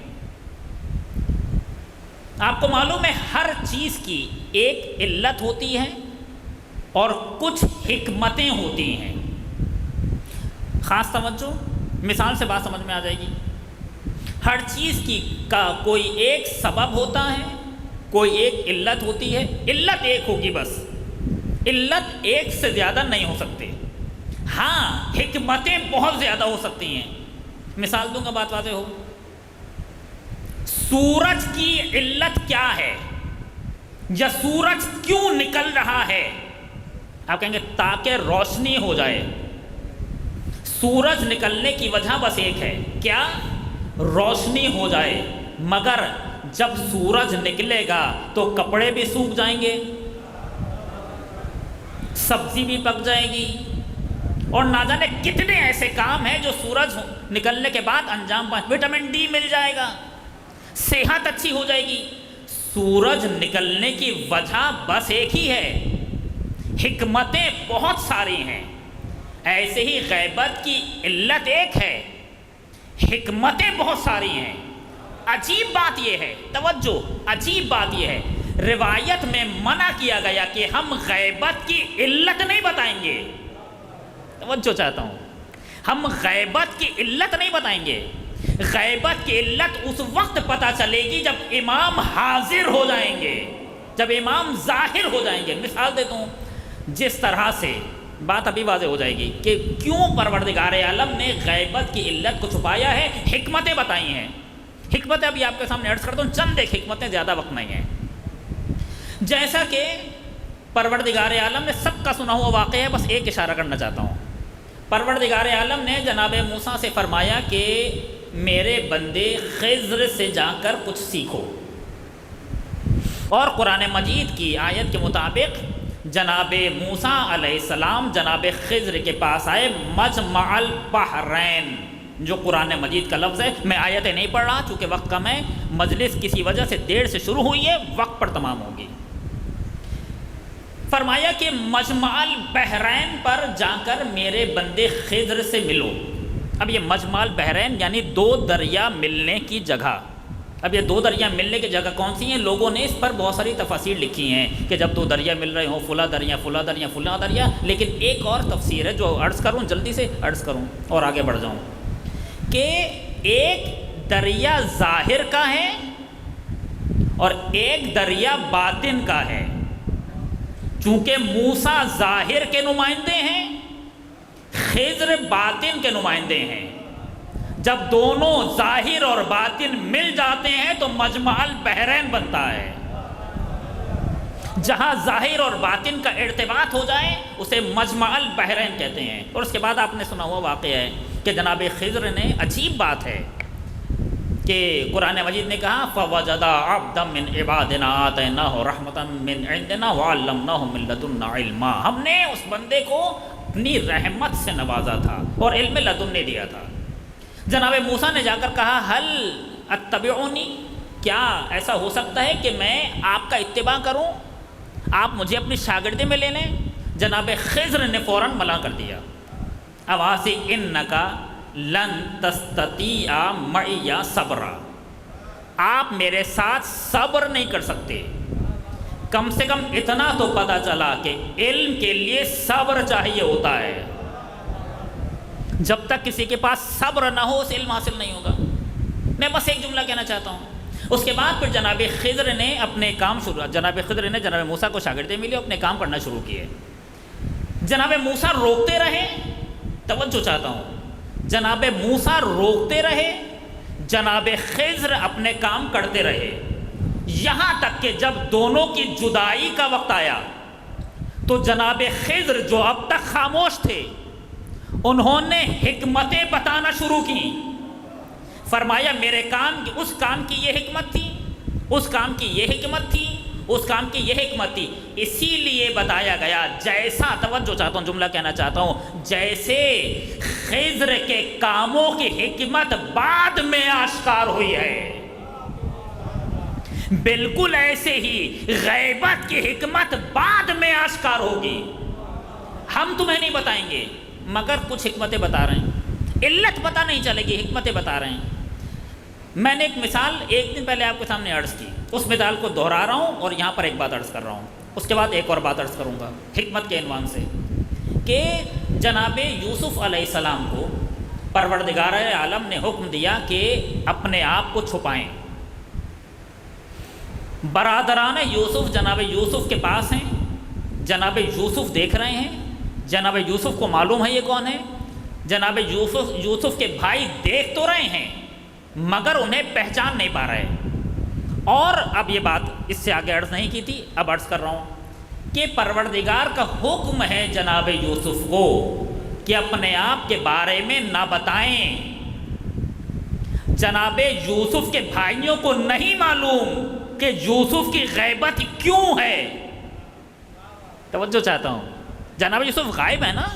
آپ کو معلوم ہے ہر چیز کی ایک علت ہوتی ہے اور کچھ حکمتیں ہوتی ہیں۔ خاص توجہ، مثال سے بات سمجھ میں آ جائے گی۔ ہر چیز کا کوئی ایک سبب ہوتا ہے، کوئی ایک علت ہوتی ہے، علت ایک ہوگی بس، علت ایک سے زیادہ نہیں ہو سکتے، ہاں حکمتیں بہت زیادہ ہو سکتی ہیں۔ مثال دوں گا بات واضح ہو۔ سورج کی علت کیا ہے یا سورج کیوں نکل رہا ہے؟ آپ کہیں گے تاکہ روشنی ہو جائے۔ سورج نکلنے کی وجہ بس ایک ہے، کیا؟ روشنی ہو جائے، مگر جب سورج نکلے گا تو کپڑے بھی سوکھ جائیں گے، سبزی بھی پک جائے گی، اور نہ جانے کتنے ایسے کام ہیں جو سورج نکلنے کے بعد انجام پائیں۔ وٹامن ڈی مل جائے گا، صحت اچھی ہو جائے گی۔ سورج نکلنے کی وجہ بس ایک ہی ہے، حکمتیں بہت ساری ہیں۔ ایسے ہی غیبت کی علت ایک ہے، حکمتیں بہت ساری ہیں۔ عجیب بات یہ ہے، توجہ، عجیب بات یہ ہے، روایت میں منع کیا گیا کہ ہم غیبت کی علت نہیں بتائیں گے۔ توجہ چاہتا ہوں، ہم غیبت کی علت نہیں بتائیں گے۔ غیبت کی علت اس وقت پتہ چلے گی جب امام حاضر ہو جائیں گے، جب امام ظاہر ہو جائیں گے۔ مثال دیتا ہوں، جس طرح سے بات ابھی واضح ہو جائے گی کہ کیوں پروردگار عالم نے غیبت کی علت کو چھپایا ہے، حکمتیں بتائی ہیں۔ حکمتیں ابھی آپ کے سامنے عرض کرتا ہوں، چند ایک حکمتیں، زیادہ وقت نہیں ہے۔ جیسا کہ پروردگار عالم نے سب کا سنا ہوا واقعہ ہے، بس ایک اشارہ کرنا چاہتا ہوں۔ پروردگار عالم نے جناب موسیٰ سے فرمایا کہ میرے بندے خضر سے جا کر کچھ سیکھو، اور قرآن مجید کی آیت کے مطابق جناب موسیٰ علیہ السلام جناب خضر کے پاس آئے، مجمع البحرین جو قرآن مجید کا لفظ ہے۔ میں آیتیں نہیں پڑھ رہا چونکہ وقت کم ہے، مجلس کسی وجہ سے دیر سے شروع ہوئی ہے، وقت پر تمام ہوگی۔ فرمایا کہ مجمع البحرین پر جا کر میرے بندے خضر سے ملو۔ اب یہ مجمع البحرین یعنی دو دریا ملنے کی جگہ۔ اب یہ دو دریا ملنے کی جگہ کون سی ہیں؟ لوگوں نے اس پر بہت ساری تفاسیر لکھی ہیں کہ جب دو دریا مل رہے ہوں، فلاں دریا فلاں دریا فلاں دریا، لیکن ایک اور تفسیر ہے جو عرض کروں، جلدی سے عرض کروں اور آگے بڑھ جاؤں، کہ ایک دریا ظاہر کا ہے اور ایک دریا باطن کا ہے۔ چونکہ موسیٰ ظاہر کے نمائندے ہیں، خضر باطن کے نمائندے ہیں، جب دونوں ظاہر اور باطن مل جاتے ہیں تو مجمع البحرین بنتا ہے۔ جہاں ظاہر اور باطن کا ارتباط ہو جائے اسے مجمع البحرین کہتے ہیں۔ اور اس کے بعد آپ نے سنا ہوا واقعہ ہے کہ جناب خضر نے، عجیب بات ہے کہ قرآن مجید نے کہا فَوَجَدَ عَبْدًا مِّنْ عِبَادِنَا آتَيْنَاهُ رَحْمَةً مِّنْ عِنْدِنَا وَعَلَّمْنَاهُ مِن لَّدُنَّا عِلْمًا۔ ہم نے اس بندے کو اپنی رحمت سے نوازا تھا اور علم لدن دیا تھا۔ جناب موسیٰ نے جا کر کہا هل اتبعونی، کیا ایسا ہو سکتا ہے کہ میں آپ کا اتباع کروں، آپ مجھے اپنی شاگردی میں لے لیں؟ جناب خضر نے فوراً منع کر دیا، اواسی انکا لن تستطیع معی صبرا، آپ میرے ساتھ صبر نہیں کر سکتے۔ کم سے کم اتنا تو پتہ چلا کہ علم کے لیے صبر چاہیے ہوتا ہے، جب تک کسی کے پاس صبر نہ ہو اسے علم حاصل نہیں ہوگا۔ میں بس ایک جملہ کہنا چاہتا ہوں۔ اس کے بعد پھر جناب خضر نے اپنے کام شروع، جناب خضر نے جناب موسیٰ کو شاگردیں ملی، اپنے کام کرنا شروع کیے۔ جناب موسیٰ روکتے رہے، توجہ چاہتا ہوں، جناب موسیٰ روکتے رہے، جناب خضر اپنے کام کرتے رہے، یہاں تک کہ جب دونوں کی جدائی کا وقت آیا تو جناب خضر جو اب تک خاموش تھے انہوں نے حکمتیں بتانا شروع کی۔ فرمایا میرے کام کی، اس کام کی یہ حکمت تھی، اس کام کی یہ حکمت تھی، اس کام کی یہ حکمت تھی، اسی لیے بتایا گیا جیسا، توجہ چاہتا ہوں، جملہ کہنا چاہتا ہوں، جیسے خضر کے کاموں کی حکمت بعد میں آشکار ہوئی ہے، بالکل ایسے ہی غیبت کی حکمت بعد میں آشکار ہوگی۔ ہم تمہیں نہیں بتائیں گے مگر کچھ حکمتیں بتا رہے ہیں، علت پتہ نہیں چلے گی، حکمتیں بتا رہے ہیں۔ میں نے ایک مثال ایک دن پہلے آپ کے سامنے عرض کی، اس مثال کو دہرا رہا ہوں اور یہاں پر ایک بات عرض کر رہا ہوں، اس کے بعد ایک اور بات عرض کروں گا حکمت کے عنوان سے، کہ جناب یوسف علیہ السلام کو پروردگار عالم نے حکم دیا کہ اپنے آپ کو چھپائیں۔ برادران یوسف جناب یوسف کے پاس ہیں، جناب یوسف دیکھ رہے ہیں، جناب یوسف کو معلوم ہے یہ کون ہے، جناب یوسف کے بھائی دیکھ تو رہے ہیں مگر انہیں پہچان نہیں پا رہے۔ اور اب یہ بات اس سے آگے عرض نہیں کی تھی، اب عرض کر رہا ہوں کہ پروردگار کا حکم ہے جناب یوسف کو کہ اپنے آپ کے بارے میں نہ بتائیں۔ جناب یوسف کے بھائیوں کو نہیں معلوم کہ یوسف کی غیبت کیوں ہے۔ توجہ چاہتا ہوں، جناب یوسف غائب ہے نا،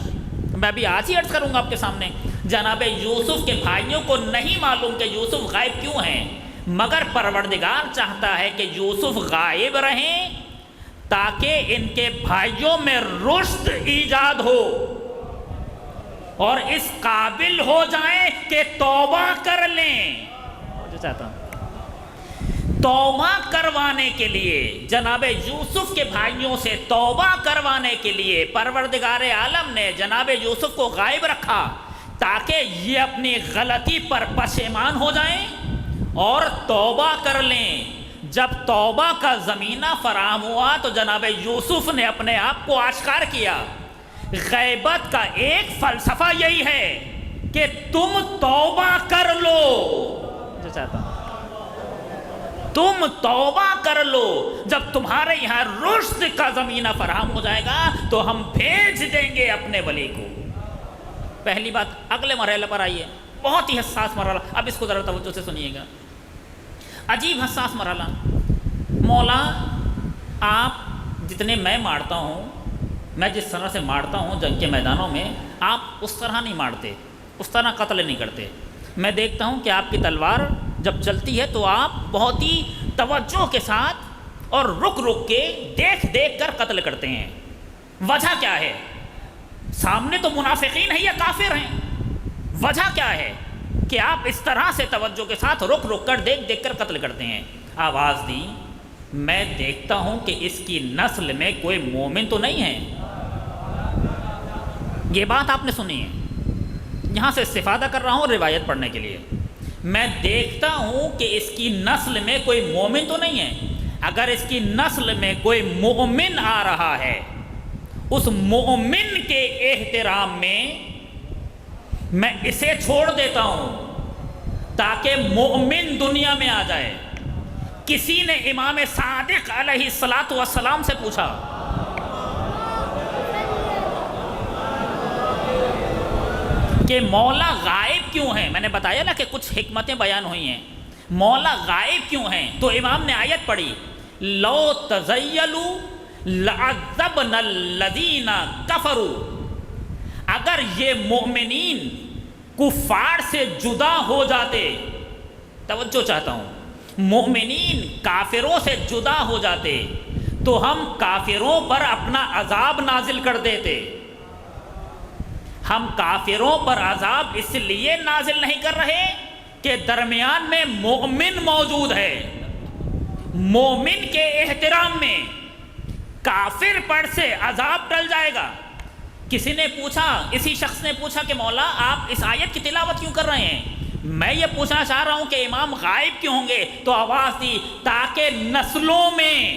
میں ابھی آج ہی عرض کروں گا آپ کے سامنے، جناب یوسف کے بھائیوں کو نہیں معلوم کہ یوسف غائب کیوں ہیں، مگر پروردگار چاہتا ہے کہ یوسف غائب رہیں تاکہ ان کے بھائیوں میں رشد ایجاد ہو اور اس قابل ہو جائیں کہ توبہ کر لیں۔ جو چاہتا ہوں توبہ کروانے کے لیے، جناب یوسف کے بھائیوں سے توبہ کروانے کے لیے پروردگار عالم نے جناب یوسف کو غائب رکھا تاکہ یہ اپنی غلطی پر پشیمان ہو جائیں اور توبہ کر لیں۔ جب توبہ کا زمینہ فراہم ہوا تو جناب یوسف نے اپنے آپ کو آشکار کیا۔ غیبت کا ایک فلسفہ یہی ہے کہ تم توبہ کر لو۔ جو چاہتا ہوں تم توبہ کر لو، جب تمہارے یہاں رشد کا زمینہ فراہم ہو جائے گا تو ہم بھیج دیں گے اپنے ولی کو۔ پہلی بات، اگلے مرحلے پر آئیے، بہت ہی حساس مرحلہ، اب اس کو ذرا توجہ سے سنیے گا، عجیب حساس مرحلہ۔ مولا آپ جتنے میں مارتا ہوں، میں جس طرح سے مارتا ہوں جنگ کے میدانوں میں، آپ اس طرح نہیں مارتے، اس طرح قتل نہیں کرتے۔ میں دیکھتا ہوں کہ آپ کی تلوار جب چلتی ہے تو آپ بہت ہی توجہ کے ساتھ اور رک رک کے دیکھ دیکھ کر قتل کرتے ہیں، وجہ کیا ہے؟ سامنے تو منافقین ہیں یا کافر ہیں، وجہ کیا ہے کہ آپ اس طرح سے توجہ کے ساتھ رک رک کر دیکھ دیکھ کر قتل کرتے ہیں؟ آواز دی، میں دیکھتا ہوں کہ اس کی نسل میں کوئی مومن تو نہیں ہے۔ یہ بات آپ نے سنی ہے، یہاں سے استفادہ کر رہا ہوں روایت پڑھنے کے لیے۔ میں دیکھتا ہوں کہ اس کی نسل میں کوئی مومن تو نہیں ہے۔ اگر اس کی نسل میں کوئی مومن آ رہا ہے، اس مومن کے احترام میں اسے چھوڑ دیتا ہوں تاکہ مومن دنیا میں آ جائے۔ کسی نے امام صادق علیہ الصلاۃ والسلام سے پوچھا کہ مولا غائب کیوں ہیں؟ میں نے بتایا نا کہ کچھ حکمتیں بیان ہوئی ہیں، مولا غائب کیوں ہیں؟ تو امام نے آیت پڑھی، لو تزیلوا لعذبنا الذین کفروا، اگر یہ مومنین کفار سے جدا ہو جاتے، توجہ چاہتا ہوں، مومنین کافروں سے جدا ہو جاتے تو ہم کافروں پر اپنا عذاب نازل کر دیتے۔ ہم کافروں پر عذاب اس لیے نازل نہیں کر رہے کہ درمیان میں مومن موجود ہے، مومن کے احترام میں کافر پر سے عذاب ٹل جائے گا۔ کسی نے پوچھا، اسی شخص نے پوچھا کہ مولا آپ اس آیت کی تلاوت کیوں کر رہے ہیں؟ میں یہ پوچھنا چاہ رہا ہوں کہ امام غائب کیوں ہوں گے؟ تو آواز دی، تاکہ نسلوں میں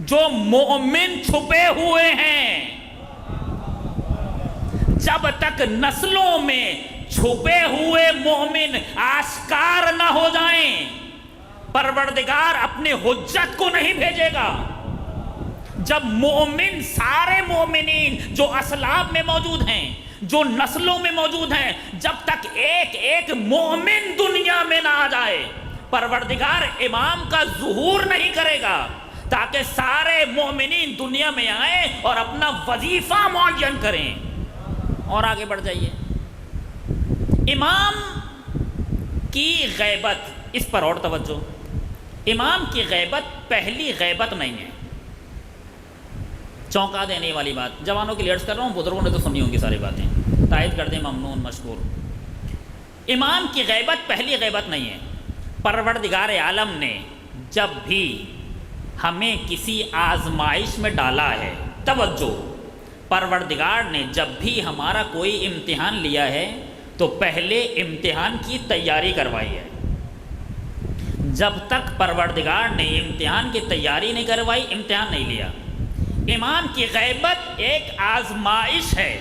جو مومن چھپے ہوئے ہیں، جب تک نسلوں میں چھپے ہوئے مومن آشکار نہ ہو جائیں، پروردگار اپنے حجت کو نہیں بھیجے گا۔ جب مومن، سارے مومنین جو اسلاف میں موجود ہیں، جو نسلوں میں موجود ہیں، جب تک ایک ایک مومن دنیا میں نہ آ جائے، پروردگار امام کا ظہور نہیں کرے گا تاکہ سارے مومنین دنیا میں آئیں اور اپنا وظیفہ معین کریں۔ اور آگے بڑھ جائیے، امام کی غیبت، اس پر اور توجہ، امام کی غیبت پہلی غیبت نہیں ہے۔ چونکا دینے والی بات، جوانوں کے لیے عرض کر رہا ہوں، بزرگوں نے تو سنی ہوں گی ساری باتیں، تائید کر دیں ممنون مشکور۔ امام کی غیبت پہلی غیبت نہیں ہے۔ پروردگار عالم نے جب بھی ہمیں کسی آزمائش میں ڈالا ہے، توجہ، پروردگار نے جب بھی ہمارا کوئی امتحان لیا ہے تو پہلے امتحان کی تیاری کروائی ہے۔ جب تک پروردگار نے امتحان کی تیاری نہیں کروائی، امتحان نہیں لیا۔ امام کی غیبت ایک آزمائش ہے،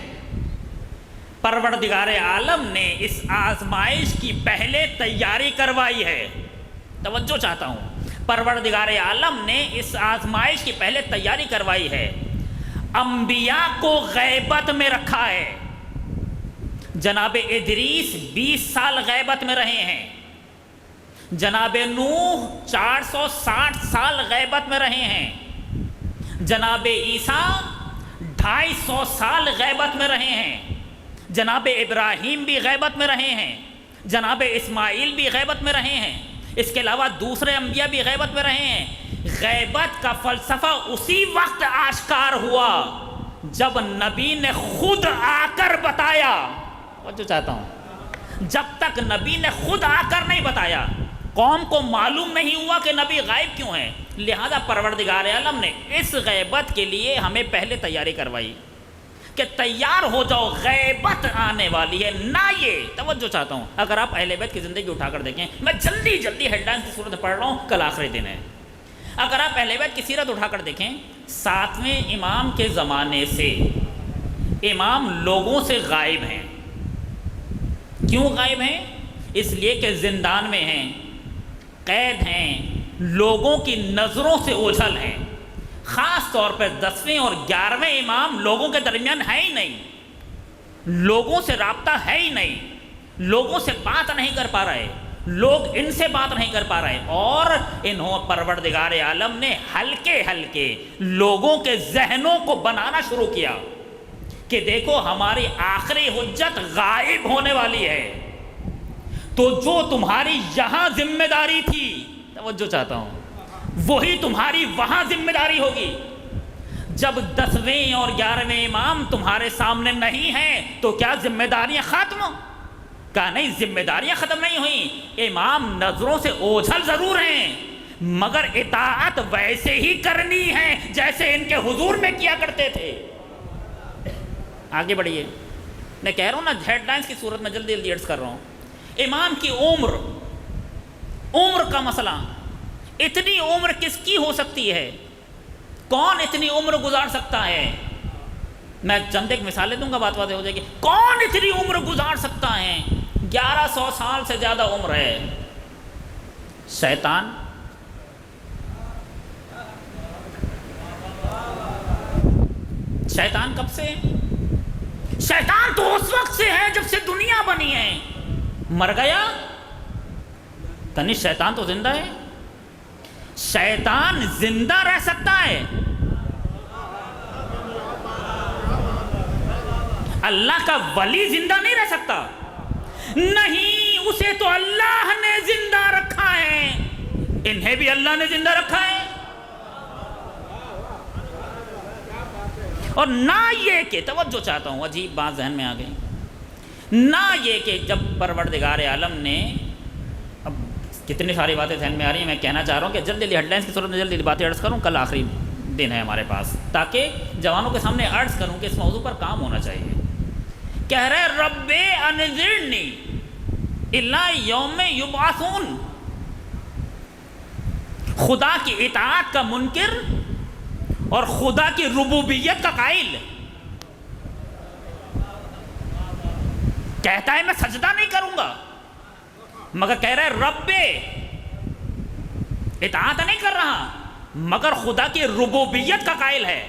پروردگار عالم نے اس آزمائش کی پہلے تیاری کروائی ہے۔ توجہ چاہتا ہوں، پروردگار عالم نے اس آزمائش کی پہلے تیاری کروائی ہے۔ انبیاء کو غیبت میں رکھا ہے۔ جناب ادریس 20 سال غیبت میں رہے ہیں، جناب نوح 460 سال غیبت میں رہے ہیں، جناب عیسیٰ 250 سال غیبت میں رہے ہیں، جناب ابراہیم بھی غیبت میں رہے ہیں، جناب اسماعیل بھی غیبت میں رہے ہیں، اس کے علاوہ دوسرے انبیاء بھی غیبت میں رہے ہیں۔ غیبت کا فلسفہ اسی وقت آشکار ہوا جب نبی نے خود آ کر بتایا۔ جو چاہتا ہوں، جب تک نبی نے خود آ کر نہیں بتایا، قوم کو معلوم نہیں ہوا کہ نبی غائب کیوں ہیں۔ لہذا پروردگار عالم نے اس غیبت کے لیے ہمیں پہلے تیاری کروائی کہ تیار ہو جاؤ، غیبت آنے والی ہے۔ نہ یہ توجہ چاہتا ہوں، اگر آپ اہل بیت کی زندگی اٹھا کر دیکھیں، میں جلدی ہیڈ لائنز کی صورت پڑھ رہا ہوں، کل آخری دن ہے۔ اگر آپ اہل بیت کی سیرت اٹھا کر دیکھیں، 7ویں امام کے زمانے سے امام لوگوں سے غائب ہیں۔ کیوں غائب ہیں؟ اس لیے کہ زندان میں ہیں، قید ہیں، لوگوں کی نظروں سے اوجھل ہیں. خاص طور پر 10ویں اور 11ویں امام لوگوں کے درمیان ہے ہی نہیں، لوگوں سے رابطہ ہے ہی نہیں، لوگوں سے بات نہیں کر پا رہے، لوگ ان سے بات نہیں کر پا رہے. اور انہوں پروردگار عالم نے ہلکے ہلکے لوگوں کے ذہنوں کو بنانا شروع کیا کہ دیکھو ہماری آخری حجت غائب ہونے والی ہے، تو جو تمہاری یہاں ذمہ داری تھی، توجہ چاہتا ہوں، وہی تمہاری وہاں ذمہ داری ہوگی. جب 10ویں اور 11ویں امام تمہارے سامنے نہیں ہیں تو کیا ذمہ داریاں ختم؟ کہا نہیں، ذمہ داریاں ختم نہیں ہوئیں. امام نظروں سے اوجھل ضرور ہیں مگر اطاعت ویسے ہی کرنی ہے جیسے ان کے حضور میں کیا کرتے تھے. آگے بڑھیے. میں کہہ رہا ہوں نا ہیڈ لائنز کی صورت میں جلدی جلدی عرض کر رہا ہوں. امام کی عمر کا مسئلہ، اتنی عمر کس کی ہو سکتی ہے؟ کون اتنی عمر گزار سکتا ہے؟ میں چند ایک مثالیں دوں گا، بات واضح ہو جائے گی. کون اتنی عمر گزار سکتا ہے؟ 1100 سال سے زیادہ عمر ہے. شیطان. شیطان کب سے؟ شیطان تو اس وقت سے ہے جب سے دنیا بنی ہے. مر گیا؟ تنی شیطان تو زندہ ہے. شیطان زندہ رہ سکتا ہے، اللہ کا ولی زندہ نہیں رہ سکتا. نہیں، اسے تو اللہ نے زندہ رکھا ہے، انہیں بھی اللہ نے زندہ رکھا ہے. اور نہ یہ کہ، توجہ چاہتا ہوں، عجیب بات ذہن میں آ گئی، نہ یہ کہ جب پروردگار عالم نے، اب کتنی ساری باتیں ذہن میں آ رہی ہیں، میں کہنا چاہ رہا ہوں کہ جلدی جلدی ہیڈ لائنس کی صورت میں جلدی باتیں عرض کروں. کل آخری دن ہے ہمارے پاس، تاکہ جوانوں کے سامنے عرض کروں کہ اس موضوع پر کام ہونا چاہیے. کہہ رہے رب انذرنی الی یوم یبعثون. خدا کی اطاعت کا منکر اور خدا کی ربوبیت کا قائل کہتا ہے میں سجدہ نہیں کروں گا، مگر کہہ رہے رب، اطاعت نہیں کر رہا مگر خدا کی ربوبیت کا قائل ہے.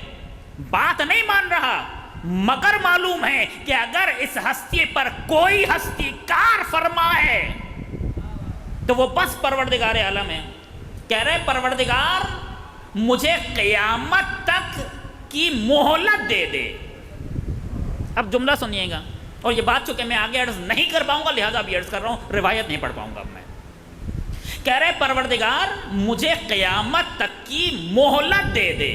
بات نہیں مان رہا مگر معلوم ہے کہ اگر اس ہستی پر کوئی ہستی کار فرما ہے تو وہ بس پروردگار عالم ہے. کہہ رہے پروردگار مجھے قیامت تک کی مہلت دے دے. اب جملہ سنیے گا، اور یہ بات چونکہ میں آگے عرض نہیں کر پاؤں گا لہٰذا اب عرض کر رہا ہوں، روایت نہیں پڑھ پاؤں گا اب میں. کہہ رہے پروردگار مجھے قیامت تک کی مہلت دے دے،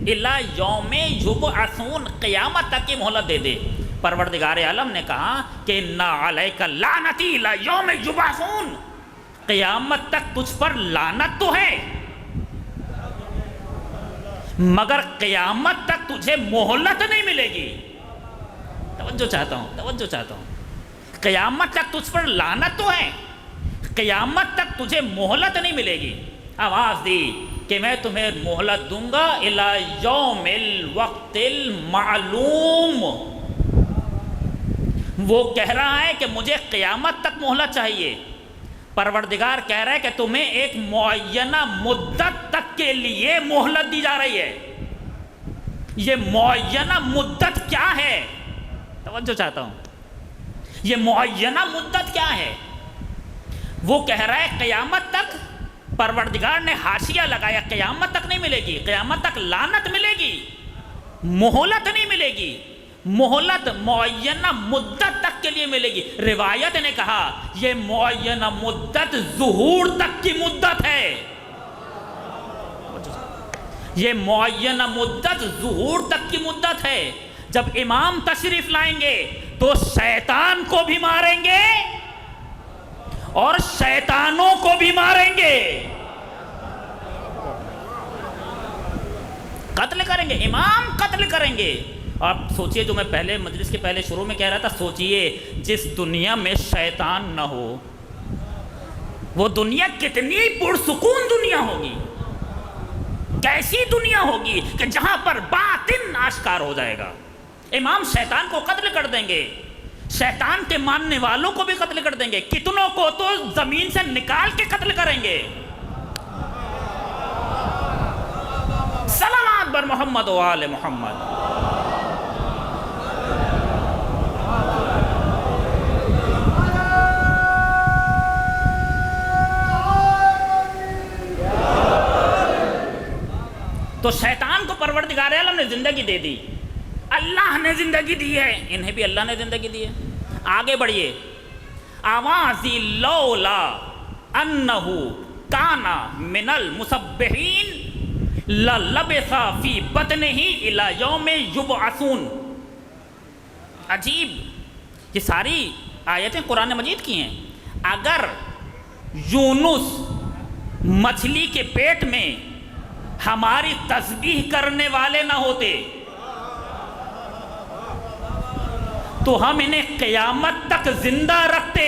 الی یوم یبعثون، قیامت تک کی مہلت دے دے. پروردگار عالم نے کہا کہ انا علیک لعنتی الی یوم یبعثون، قیامت تک تجھ پر لعنت تو ہے مگر قیامت تک تجھے مہلت نہیں ملے گی. توجہ چاہتا ہوں، قیامت تک تجھ پر لعنت تو ہے، قیامت تک تجھے مہلت نہیں ملے گی. آواز دی کہ میں تمہیں مہلت دوں گا الی یوم الوقت المعلوم. وہ کہہ رہا ہے کہ مجھے قیامت تک مہلت چاہیے. پروردگار کہہ رہا ہے کہ تمہیں ایک معینہ مدت تک کے لیے مہلت دی جا رہی ہے. یہ معینہ مدت کیا ہے؟ توجہ چاہتا ہوں، یہ معینہ مدت کیا ہے؟ وہ کہہ رہا ہے قیامت تک. پروردگار نے حاشیہ لگایا، قیامت تک نہیں ملے گی، قیامت تک لعنت ملے گی، مہلت نہیں ملے گی. مہلت معینہ مدت تک کے لیے ملے گی. روایت نے کہا یہ معینہ مدت ظہور تک کی مدت ہے. یہ معینہ مدت ظہور تک کی مدت ہے. جب امام تشریف لائیں گے تو شیطان کو بھی ماریں گے اور شیطانوں کو بھی ماریں گے، قتل کریں گے، امام قتل کریں گے. آپ سوچئے، جو میں پہلے مجلس کے پہلے شروع میں کہہ رہا تھا، سوچئے جس دنیا میں شیطان نہ ہو وہ دنیا کتنی پرسکون دنیا ہوگی، کیسی دنیا ہوگی کہ جہاں پر باطن آشکار ہو جائے گا. امام شیطان کو قتل کر دیں گے، شیطان کے ماننے والوں کو بھی قتل کر دیں گے، کتنوں کو تو زمین سے نکال کے قتل کریں گے. صلوات بر محمد و آل محمد. تو شیطان کو پروردگار عالم نے زندگی دے دی، اللہ نے زندگی دی ہے، انہیں بھی اللہ نے زندگی دی ہے. آگے بڑھیے. آوازی لولا انہو کانا من المسبحین للبث فی بطنہ الی یوم یبعثون. عجیب، یہ ساری آیتیں قرآن مجید کی ہیں. اگر یونس مچھلی کے پیٹ میں ہماری تسبیح کرنے والے نہ ہوتے تو ہم انہیں قیامت تک زندہ رکھتے.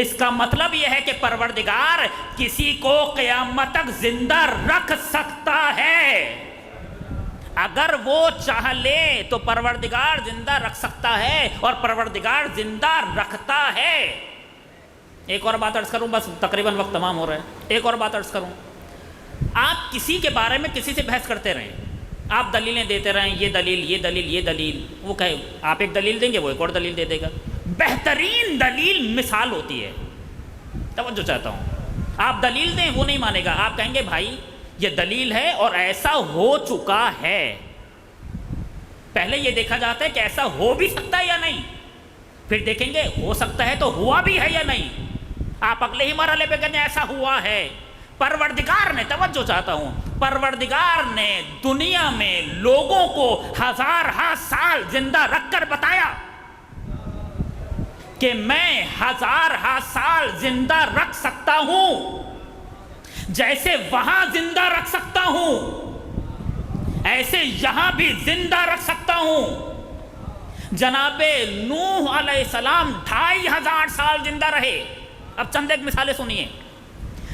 اس کا مطلب یہ ہے کہ پروردگار کسی کو قیامت تک زندہ رکھ سکتا ہے. اگر وہ چاہ لے تو پروردگار زندہ رکھ سکتا ہے، اور پروردگار زندہ رکھتا ہے. ایک اور بات عرض کروں، بس تقریباً وقت تمام ہو رہا ہے. ایک اور بات عرض کروں. آپ کسی کے بارے میں کسی سے بحث کرتے رہیں، آپ دلیلیں دیتے رہیں، یہ دلیل یہ دلیل یہ دلیل، وہ کہے آپ ایک دلیل دیں گے، وہ ایک اور دلیل دے دے گا. بہترین دلیل مثال ہوتی ہے. توجہ چاہتا ہوں، آپ دلیل دیں وہ نہیں مانے گا، آپ کہیں گے بھائی یہ دلیل ہے اور ایسا ہو چکا ہے. پہلے یہ دیکھا جاتا ہے کہ ایسا ہو بھی سکتا ہے یا نہیں، پھر دیکھیں گے ہو سکتا ہے تو ہوا بھی ہے یا نہیں. آپ اگلے ہی مرحلے پہ کہتے ہیں ایسا ہوا ہے. پروردگار نے، توجہ چاہتا ہوں، پروردگار نے دنیا میں لوگوں کو ہزارہ سال زندہ رکھ کر بتایا کہ میں ہزارہ سال زندہ رکھ سکتا ہوں. جیسے وہاں زندہ رکھ سکتا ہوں ایسے یہاں بھی زندہ رکھ سکتا ہوں. جناب نوح علیہ السلام 2500 سال زندہ رہے. اب چند ایک مثالیں سنیے.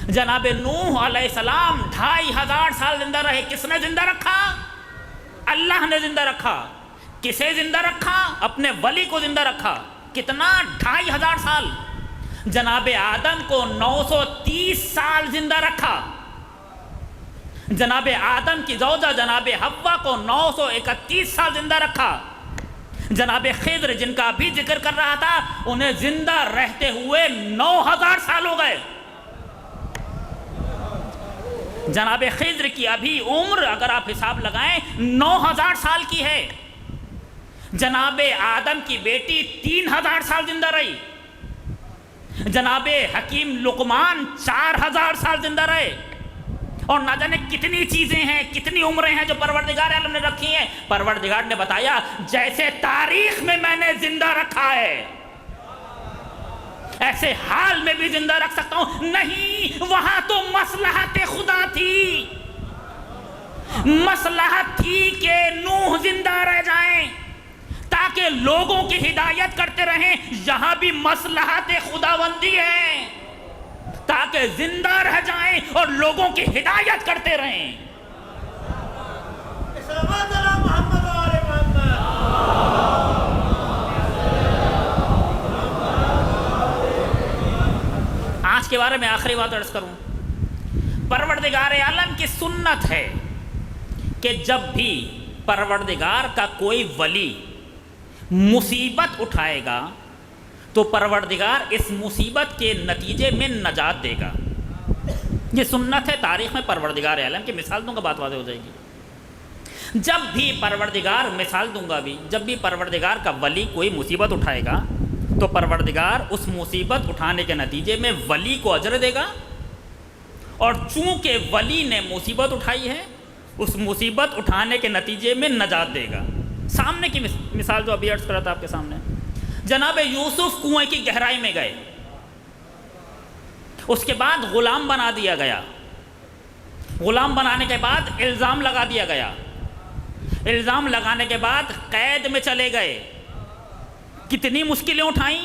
جناب نوح علیہ السلام 2500 سال زندہ رہے. کس نے زندہ رکھا؟ اللہ نے زندہ رکھا. کسے زندہ رکھا؟ اپنے ولی کو زندہ رکھا. کتنا؟ 2500 سال. جناب آدم کو 930 سال زندہ رکھا. جناب آدم کی زوجہ جناب حوا کو 931 سال زندہ رکھا. جناب خضر جن کا بھی ذکر کر رہا تھا انہیں زندہ رہتے ہوئے 9000 سال ہو گئے. جناب خضر کی ابھی عمر اگر آپ حساب لگائیں 9000 سال کی ہے. جناب آدم کی بیٹی 3000 سال زندہ رہی. جناب حکیم لقمان 4000 سال زندہ رہے. اور نہ جانے کتنی چیزیں ہیں، کتنی عمریں ہیں جو پروردگار عالم نے رکھی ہیں. پروردگار نے بتایا جیسے تاریخ میں میں نے زندہ رکھا ہے ایسے حال میں بھی زندہ رکھ سکتا ہوں. نہیں، وہاں تو مصلحت خدا تھی. مصلحت تھی کہ نوح زندہ رہ جائیں تاکہ لوگوں کی ہدایت کرتے رہیں. یہاں بھی مصلحت خداوندی ہے تاکہ زندہ رہ جائیں اور لوگوں کی ہدایت کرتے رہیں. آج کے بارے میں آخری بات عرض کروں. پروردگار عالم کی سنت ہے کہ جب بھی پروردگار کا کوئی ولی مصیبت اٹھائے گا تو پروردگار اس مصیبت کے نتیجے میں نجات دے گا. یہ سنت ہے تاریخ میں پروردگار عالم کی. مثال دوں گا بات واضح ہو جائے گی. جب بھی پروردگار، مثال دوں گا ابھی، جب بھی پروردگار کا ولی کوئی مصیبت اٹھائے گا تو پروردگار اس مصیبت اٹھانے کے نتیجے میں ولی کو اجر دے گا. اور چونکہ ولی نے مصیبت اٹھائی ہے اس مصیبت اٹھانے کے نتیجے میں نجات دے گا. سامنے کی مثال جو ابھی عرض کرا تھا آپ کے سامنے، جناب یوسف کنویں کی گہرائی میں گئے، اس کے بعد غلام بنا دیا گیا. غلام بنانے کے بعد الزام لگا دیا گیا. الزام لگانے کے بعد قید میں چلے گئے. کتنی مشکلیں اٹھائیں،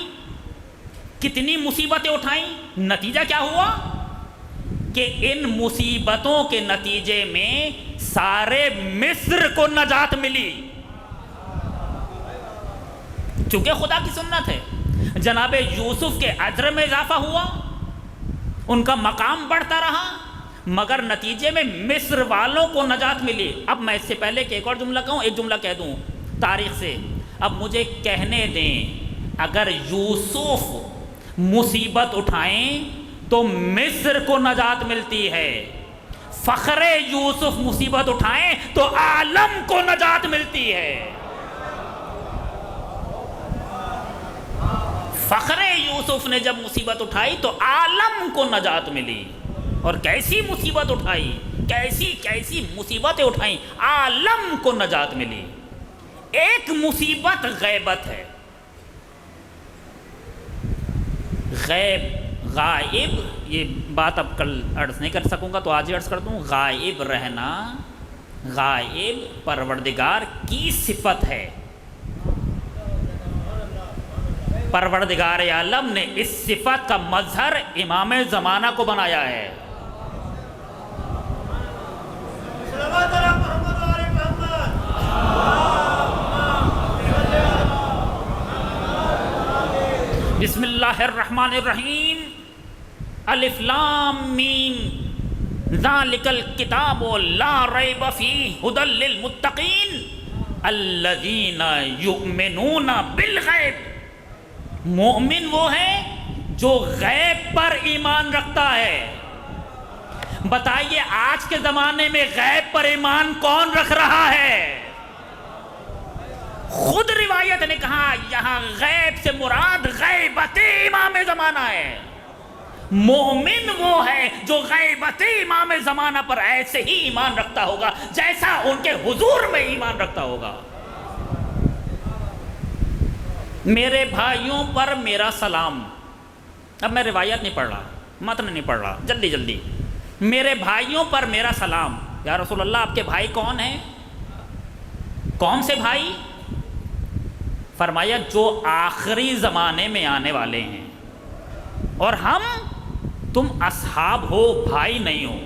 کتنی مصیبتیں اٹھائیں. نتیجہ کیا ہوا کہ ان مصیبتوں کے نتیجے میں سارے مصر کو نجات ملی. چونکہ خدا کی سنت ہے. جناب یوسف کے اجر میں اضافہ ہوا، ان کا مقام بڑھتا رہا، مگر نتیجے میں مصر والوں کو نجات ملی. اب میں اس سے پہلے کہ ایک اور جملہ کہوں، ایک جملہ کہہ دوں تاریخ سے. اب مجھے کہنے دیں، اگر یوسف مصیبت اٹھائیں تو مصر کو نجات ملتی ہے، فخر یوسف مصیبت اٹھائیں تو عالم کو نجات ملتی ہے. فخر یوسف نے جب مصیبت اٹھائی تو عالم کو نجات ملی. اور کیسی مصیبت اٹھائی، کیسی مصیبتیں اٹھائیں، عالم کو نجات ملی. ایک مصیبت غیبت ہے، غائب، یہ بات اب کل عرض نہیں کر سکوں گا تو آج ہی عرض کر دوں. غائب رہنا، غائب پروردگار کی صفت ہے. پروردگار عالم نے اس صفت کا مظہر امام زمانہ کو بنایا ہے. بسم اللہ الرحمن الرحیم. الف لام میم ذالک الکتاب لا ریب فیہ ھدی للمتقین الذین یؤمنون بالغیب. مومن وہ ہے جو غیب پر ایمان رکھتا ہے. بتائیے آج کے زمانے میں غیب پر ایمان کون رکھ رہا ہے؟ خود روایت نے کہا یہاں غیب سے مراد غیبت امام زمانہ ہے. مومن وہ ہے جو غیبت امام زمانہ پر ایسے ہی ایمان رکھتا ہوگا جیسا ان کے حضور میں ایمان رکھتا ہوگا. میرے بھائیوں پر میرا سلام. اب میں روایت نہیں پڑھ رہا، متن نہیں پڑھ رہا، جلدی. میرے بھائیوں پر میرا سلام. یا رسول اللہ آپ کے بھائی کون ہیں؟ کون سے بھائی؟ فرمایا جو آخری زمانے میں آنے والے ہیں. اور تم اصحاب ہو، بھائی نہیں ہو.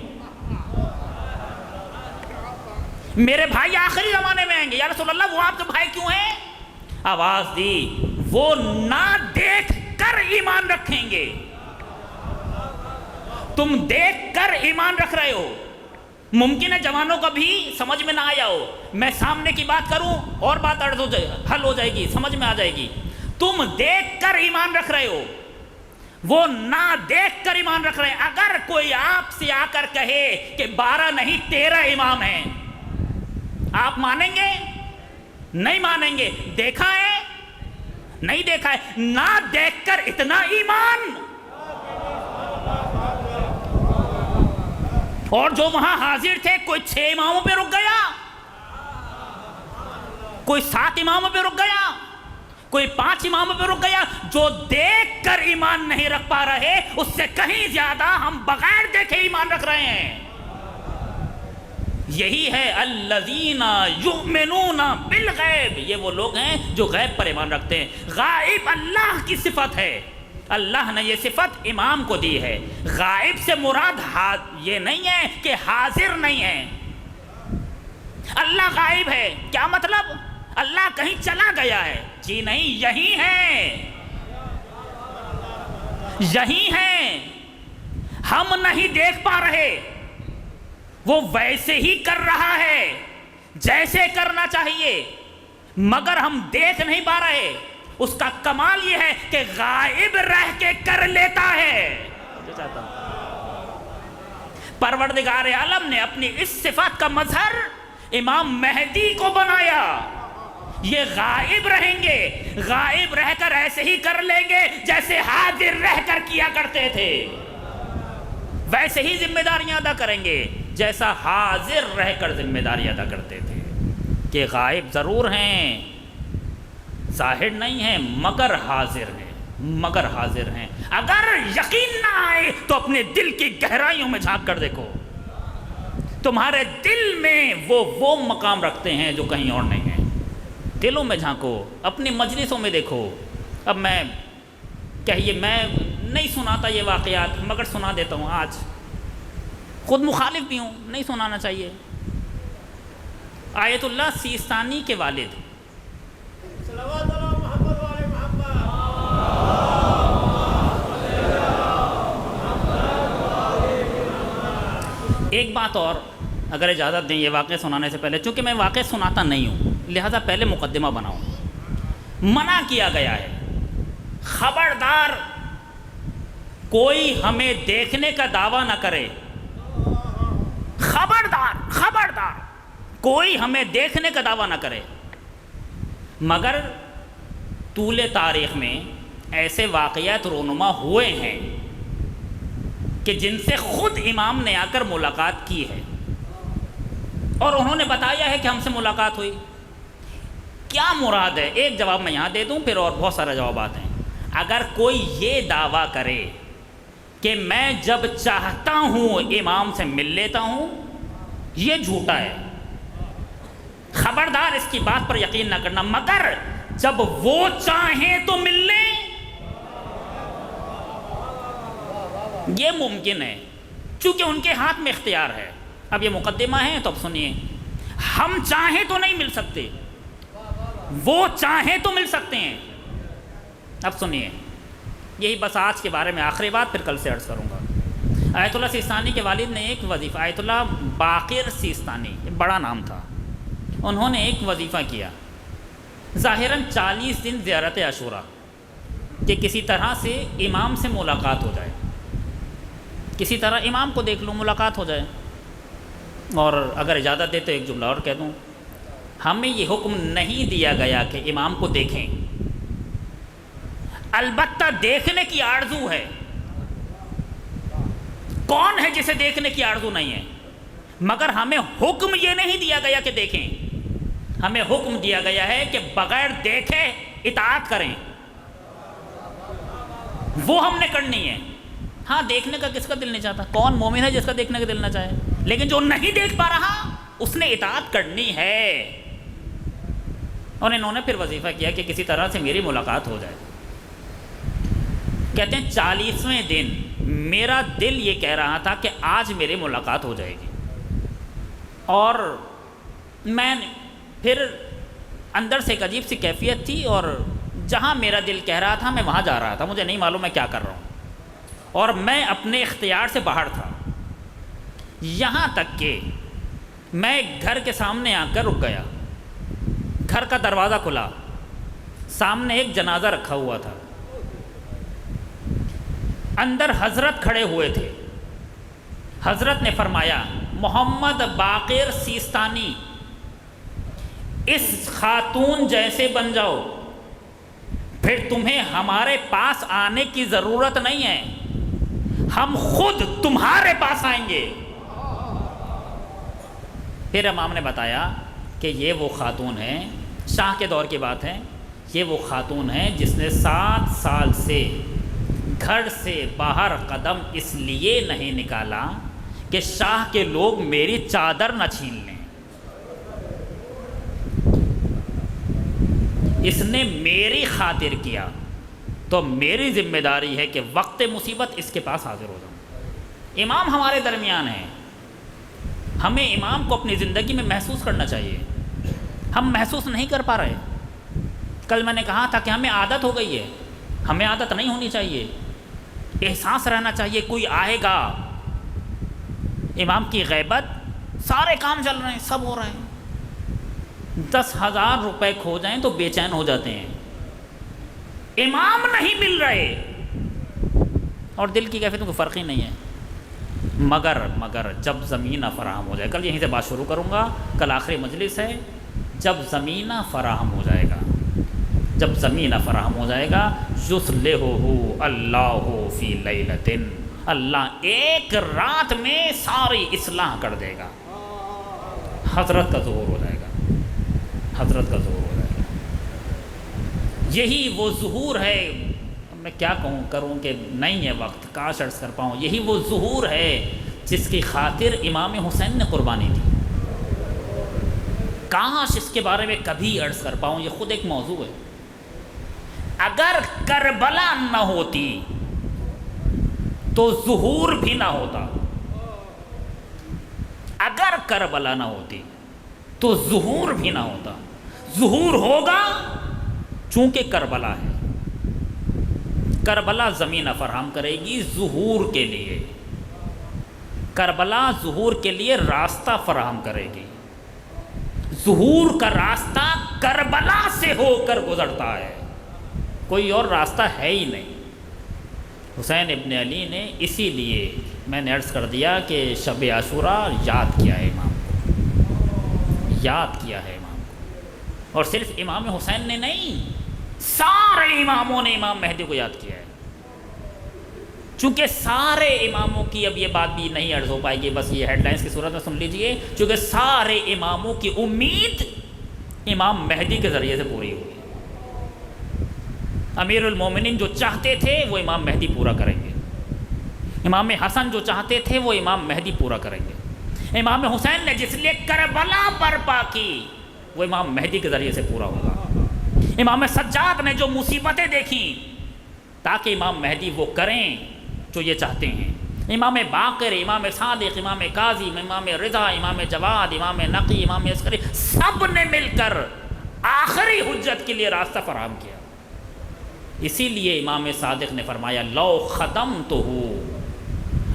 میرے بھائی آخری زمانے میں آئیں گے. یا رسول اللہ وہ آپ کے بھائی کیوں ہیں؟ آواز دی، وہ نہ دیکھ کر ایمان رکھیں گے. تم دیکھ کر ایمان رکھ رہے ہو. ممکن ہے جوانوں کا بھی سمجھ میں نہ آیا ہو. میں سامنے کی بات کروں اور بات حل ہو جائے گی، سمجھ میں آ جائے گی. تم دیکھ کر ایمان رکھ رہے ہو، وہ نہ دیکھ کر ایمان رکھ رہے ہیں. اگر کوئی آپ سے آ کر کہے کہ 12 نہیں 13 امام ہیں، آپ مانیں گے؟ نہیں مانیں گے. دیکھا ہے؟ نہیں دیکھا ہے. نہ دیکھ کر اتنا ایمان. اور جو وہاں حاضر تھے، کوئی 6 اماموں پہ رک گیا، کوئی 7 اماموں پہ رک گیا، کوئی 5 اماموں پہ رک گیا. جو دیکھ کر ایمان نہیں رکھ پا رہے، اس سے کہیں زیادہ ہم بغیر دیکھے ایمان رکھ رہے ہیں. یہی ہے الذین یؤمنون بالغیب. یہ وہ لوگ ہیں جو غیب پر ایمان رکھتے ہیں. غائب اللہ کی صفت ہے. اللہ نے یہ صفت امام کو دی ہے. غائب سے مراد یہ نہیں ہے کہ حاضر نہیں ہے. اللہ غائب ہے، کیا مطلب؟ اللہ کہیں چلا گیا ہے؟ جی نہیں، یہی ہے، یہی ہے. ہم نہیں دیکھ پا رہے، وہ ویسے ہی کر رہا ہے جیسے کرنا چاہیے، مگر ہم دیکھ نہیں پا رہے. اس کا کمال یہ ہے کہ غائب رہ کے کر لیتا ہے. پروردگار عالم نے اپنی اس صفات کا مظہر امام مہدی کو بنایا. یہ غائب رہیں گے، غائب رہ کر ایسے ہی کر لیں گے جیسے حاضر رہ کر کیا کرتے تھے. ویسے ہی ذمہ داریاں ادا کریں گے جیسا حاضر رہ کر ذمہ داری ادا کرتے تھے. کہ غائب ضرور ہیں، ظاہر نہیں ہیں، مگر حاضر ہیں، مگر حاضر ہیں. اگر یقین نہ آئے تو اپنے دل کی گہرائیوں میں جھانک کر دیکھو. تمہارے دل میں وہ مقام رکھتے ہیں جو کہیں اور نہیں ہیں. دلوں میں جھانکو، اپنی مجلسوں میں دیکھو. اب میں نہیں سناتا یہ واقعات، مگر سنا دیتا ہوں. آج خود مخالف بھی ہوں، نہیں سنانا چاہیے. آیت اللہ سیستانی کے والد ایک بات اور اگر اجازت دیں یہ واقعہ سنانے سے پہلے، چونکہ میں واقعہ سناتا نہیں ہوں لہذا پہلے مقدمہ بناؤں. منع کیا گیا ہے، خبردار کوئی ہمیں دیکھنے کا دعویٰ نہ کرے، خبردار خبردار کوئی ہمیں دیکھنے کا دعویٰ نہ کرے. مگر طول تاریخ میں ایسے واقعات رونما ہوئے ہیں کہ جن سے خود امام نے آ کر ملاقات کی ہے اور انہوں نے بتایا ہے کہ ہم سے ملاقات ہوئی. کیا مراد ہے؟ ایک جواب میں یہاں دے دوں، پھر اور بہت سارے جوابات ہیں. اگر کوئی یہ دعویٰ کرے کہ میں جب چاہتا ہوں امام سے مل لیتا ہوں، یہ جھوٹا ہے. خبردار اس کی بات پر یقین نہ کرنا. مگر جب وہ چاہیں تو مل لیں، یہ ممکن ہے چونکہ ان کے ہاتھ میں اختیار ہے. اب یہ مقدمہ ہے تو اب سنیے. ہم چاہیں تو نہیں مل سکتے، وہ چاہیں تو مل سکتے ہیں. اب سنیے، یہی بس آج کے بارے میں آخری بات، پھر کل سے عرض کروں گا. آیت اللہ سیستانی کے والد نے ایک وظیفہ، آیت اللہ باقر سیستانی بڑا نام تھا، انہوں نے ایک وظیفہ کیا، ظاہراً 40 دن زیارت عاشورہ، کہ کسی طرح سے امام سے ملاقات ہو جائے، کسی طرح امام کو دیکھ لوں، ملاقات ہو جائے. اور اگر اجازت دے تو ایک جملہ اور کہہ دوں، ہمیں یہ حکم نہیں دیا گیا کہ امام کو دیکھیں، البتہ دیکھنے کی آرزو ہے. کون ہے جسے دیکھنے کی آرزو نہیں ہے؟ مگر ہمیں حکم یہ نہیں دیا گیا کہ دیکھیں، ہمیں حکم دیا گیا ہے کہ بغیر دیکھے اطاعت کریں. وہ ہم نے کرنی ہے. ہاں دیکھنے کا کس کا دل نہیں چاہتا؟ کون مومن ہے جس کا دیکھنے کا دل نہ چاہے؟ لیکن جو نہیں دیکھ پا رہا اس نے اطاعت کرنی ہے. اور انہوں نے پھر وظیفہ کیا کہ کسی طرح سے میری ملاقات ہو جائے. کہتے ہیں 40ویں دن میرا دل یہ کہہ رہا تھا کہ آج میری ملاقات ہو جائے گی، اور میں پھر اندر سے ایک عجیب سی کیفیت تھی، اور جہاں میرا دل کہہ رہا تھا میں وہاں جا رہا تھا، مجھے نہیں معلوم میں کیا کر رہا ہوں، اور میں اپنے اختیار سے باہر تھا. یہاں تک کہ میں گھر کے سامنے آ کر رک گیا. گھر کا دروازہ کھلا، سامنے ایک جنازہ رکھا ہوا تھا، اندر حضرت کھڑے ہوئے تھے. حضرت نے فرمایا محمد باقر سیستانی اس خاتون جیسے بن جاؤ، پھر تمہیں ہمارے پاس آنے کی ضرورت نہیں ہے، ہم خود تمہارے پاس آئیں گے. پھر امام نے بتایا کہ یہ وہ خاتون ہے، شاہ کے دور کی بات ہے، یہ وہ خاتون ہے جس نے 7 سال سے گھر سے باہر قدم اس لیے نہیں نکالا کہ شاہ کے لوگ میری چادر نہ چھین لیں. اس نے میری خاطر کیا تو میری ذمہ داری ہے کہ وقت مصیبت اس کے پاس حاضر ہو جاؤں. امام ہمارے درمیان ہیں، ہمیں امام کو اپنی زندگی میں محسوس کرنا چاہیے. ہم محسوس نہیں کر پا رہے. کل میں نے کہا تھا کہ ہمیں عادت ہو گئی ہے، ہمیں عادت نہیں ہونی چاہیے. احساس رہنا چاہیے کوئی آئے گا. امام کی غیبت، سارے کام چل رہے ہیں، سب ہو رہے ہیں، 10,000 روپے کھو جائیں تو بے چین ہو جاتے ہیں. امام نہیں مل رہے اور دل کی کیفیت کو فرق ہی نہیں ہے. مگر جب زمینہ فراہم ہو جائے، کل یہیں سے بات شروع کروں گا، کل آخری مجلس ہے، جب زمینہ فراہم ہو جائے گا، جب زمینہ فراہم ہو جائے گا، یصلحہ اللہ فی لیلۃ، اللہ ایک رات میں ساری اصلاح کر دے گا. حضرت کا ظہور ہو جائے گا، حضرت کا ظہور ہو جائے گا. یہی وہ ظہور ہے، میں کیا کروں کہ نہیں ہے وقت، کاش عرض کر پاؤں. یہی وہ ظہور ہے جس کی خاطر امام حسین نے قربانی دی. کاش اس کے بارے میں کبھی عرض کر پاؤں، یہ خود ایک موضوع ہے. اگر کربلا نہ ہوتی تو ظہور بھی نہ ہوتا. اگر کربلا نہ ہوتی تو ظہور بھی نہ ہوتا. ظہور ہوگا چونکہ کربلا ہے. کربلا زمینہ فراہم کرے گی ظہور کے لیے. کربلا ظہور کے لیے راستہ فراہم کرے گی. ظہور کا راستہ کربلا سے ہو کر گزرتا ہے، کوئی اور راستہ ہے ہی نہیں. حسین ابن علی نے اسی لیے میں نے عرض کر دیا کہ شب عاشوراء یاد کیا ہے امام کو، یاد کیا ہے امام کو. اور صرف امام حسین نے نہیں، سارے اماموں نے امام مہدی کو یاد کیا ہے. چونکہ سارے اماموں کی، اب یہ بات بھی نہیں عرض ہو پائے گی، بس یہ ہیڈ لائنز کی صورت میں سن لیجئے، چونکہ سارے اماموں کی امید امام مہدی کے ذریعے سے پوری ہوئی. امیر المومنین جو چاہتے تھے وہ امام مہدی پورا کریں گے، امام حسن جو چاہتے تھے وہ امام مہدی پورا کریں گے. امام حسین نے جس لیے کربلا برپا کی وہ امام مہدی کے ذریعے سے پورا ہوگا. امام سجاد نے جو مصیبتیں دیکھیں تاکہ امام مہدی وہ کریں جو یہ چاہتے ہیں. امام باقر، امام صادق، امام کاظم، امام رضا، امام جواد، امام نقی، امام عسکری، سب نے مل کر آخری حجت کے لیے راستہ فراہم کیا. اسی لیے امام صادق نے فرمایا لو خدمتہ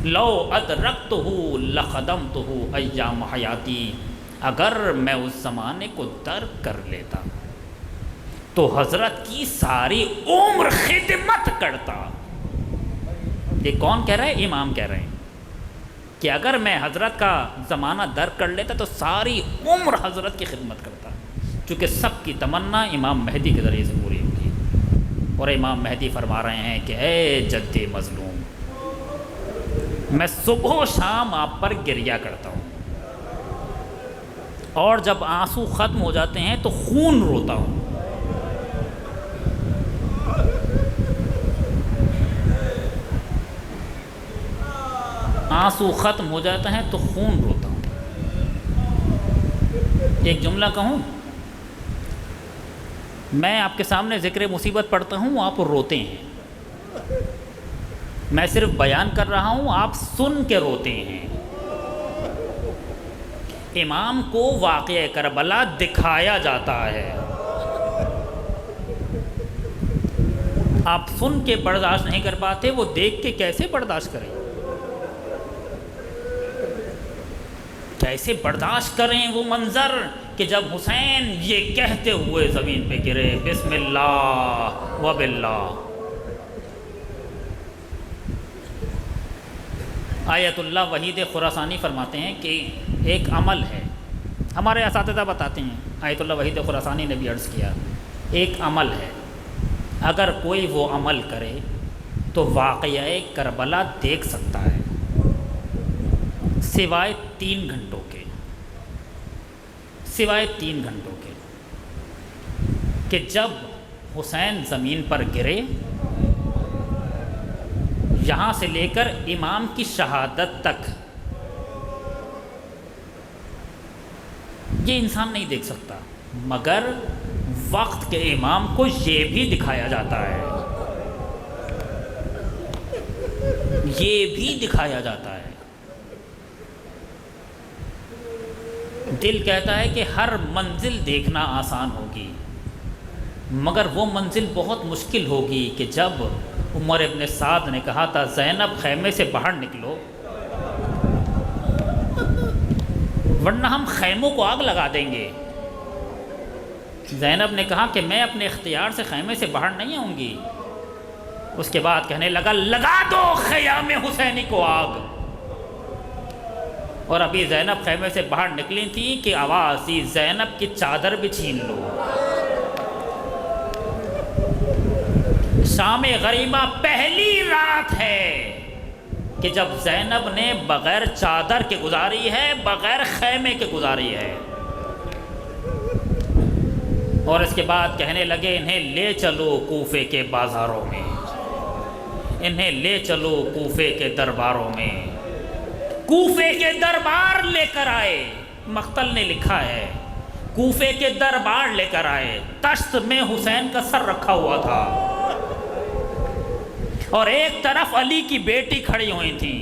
لو ادرکتہ لخدمتہ ایام حیاتی، اگر میں اس زمانے کو درک کر لیتا تو حضرت کی ساری عمر خدمت کرتا. یہ کون کہہ رہا ہے؟ امام کہہ رہے ہیں کہ اگر میں حضرت کا زمانہ درک کر لیتا تو ساری عمر حضرت کی خدمت کرتا. چونکہ سب کی تمنا امام مہدی کے ذریعے سے پوری ہوگی. اور امام مہدی فرما رہے ہیں کہ اے جد مظلوم، میں صبح و شام آپ پر گریہ کرتا ہوں، اور جب آنسو ختم ہو جاتے ہیں تو خون روتا ہوں. آنسو ختم ہو جاتا ہے تو خون روتا ہوں. ایک جملہ کہوں، میں آپ کے سامنے ذکر مصیبت پڑھتا ہوں، آپ روتے ہیں. میں صرف بیان کر رہا ہوں، آپ سن کے روتے ہیں. امام کو واقعہ کربلا دکھایا جاتا ہے، آپ سن کے برداشت نہیں کر پاتے، وہ دیکھ کے کیسے برداشت کریں؟ کیسے برداشت کریں وہ منظر کہ جب حسین یہ کہتے ہوئے زمین پہ گرے بسم اللہ و باللہ. آیت اللہ وحید خراسانی فرماتے ہیں کہ ایک عمل ہے، ہمارے اساتذہ بتاتے ہیں، آیت اللہ وحید خراسانی نے بھی عرض کیا، ایک عمل ہے، اگر کوئی وہ عمل کرے تو واقعہ کربلا دیکھ سکتا ہے سوائے 3 گھنٹوں کے، سوائے 3 گھنٹوں کے، کہ جب حسین زمین پر گرے، یہاں سے لے کر امام کی شہادت تک، یہ انسان نہیں دیکھ سکتا. مگر وقت کے امام کو یہ بھی دکھایا جاتا ہے، یہ بھی دکھایا جاتا ہے. دل کہتا ہے کہ ہر منزل دیکھنا آسان ہوگی، مگر وہ منزل بہت مشکل ہوگی کہ جب عمر ابن سعد نے کہا تھا زینب خیمے سے باہر نکلو ورنہ ہم خیموں کو آگ لگا دیں گے. زینب نے کہا کہ میں اپنے اختیار سے خیمے سے باہر نہیں آؤں گی. اس کے بعد کہنے لگا لگا دو خیام حسینی کو آگ. اور ابھی زینب خیمے سے باہر نکلی تھی کہ آواز دی زینب کی چادر بھی چھین لو. شام غریبہ پہلی رات ہے کہ جب زینب نے بغیر چادر کے گزاری ہے، بغیر خیمے کے گزاری ہے. اور اس کے بعد کہنے لگے انہیں لے چلو کوفے کے بازاروں میں، انہیں لے چلو کوفے کے درباروں میں. کوفے کے دربار لے کر آئے، مقتل نے لکھا ہے کوفے کے دربار لے کر آئے. تشت میں حسین کا سر رکھا ہوا تھا اور ایک طرف علی کی بیٹی کھڑی ہوئی تھی.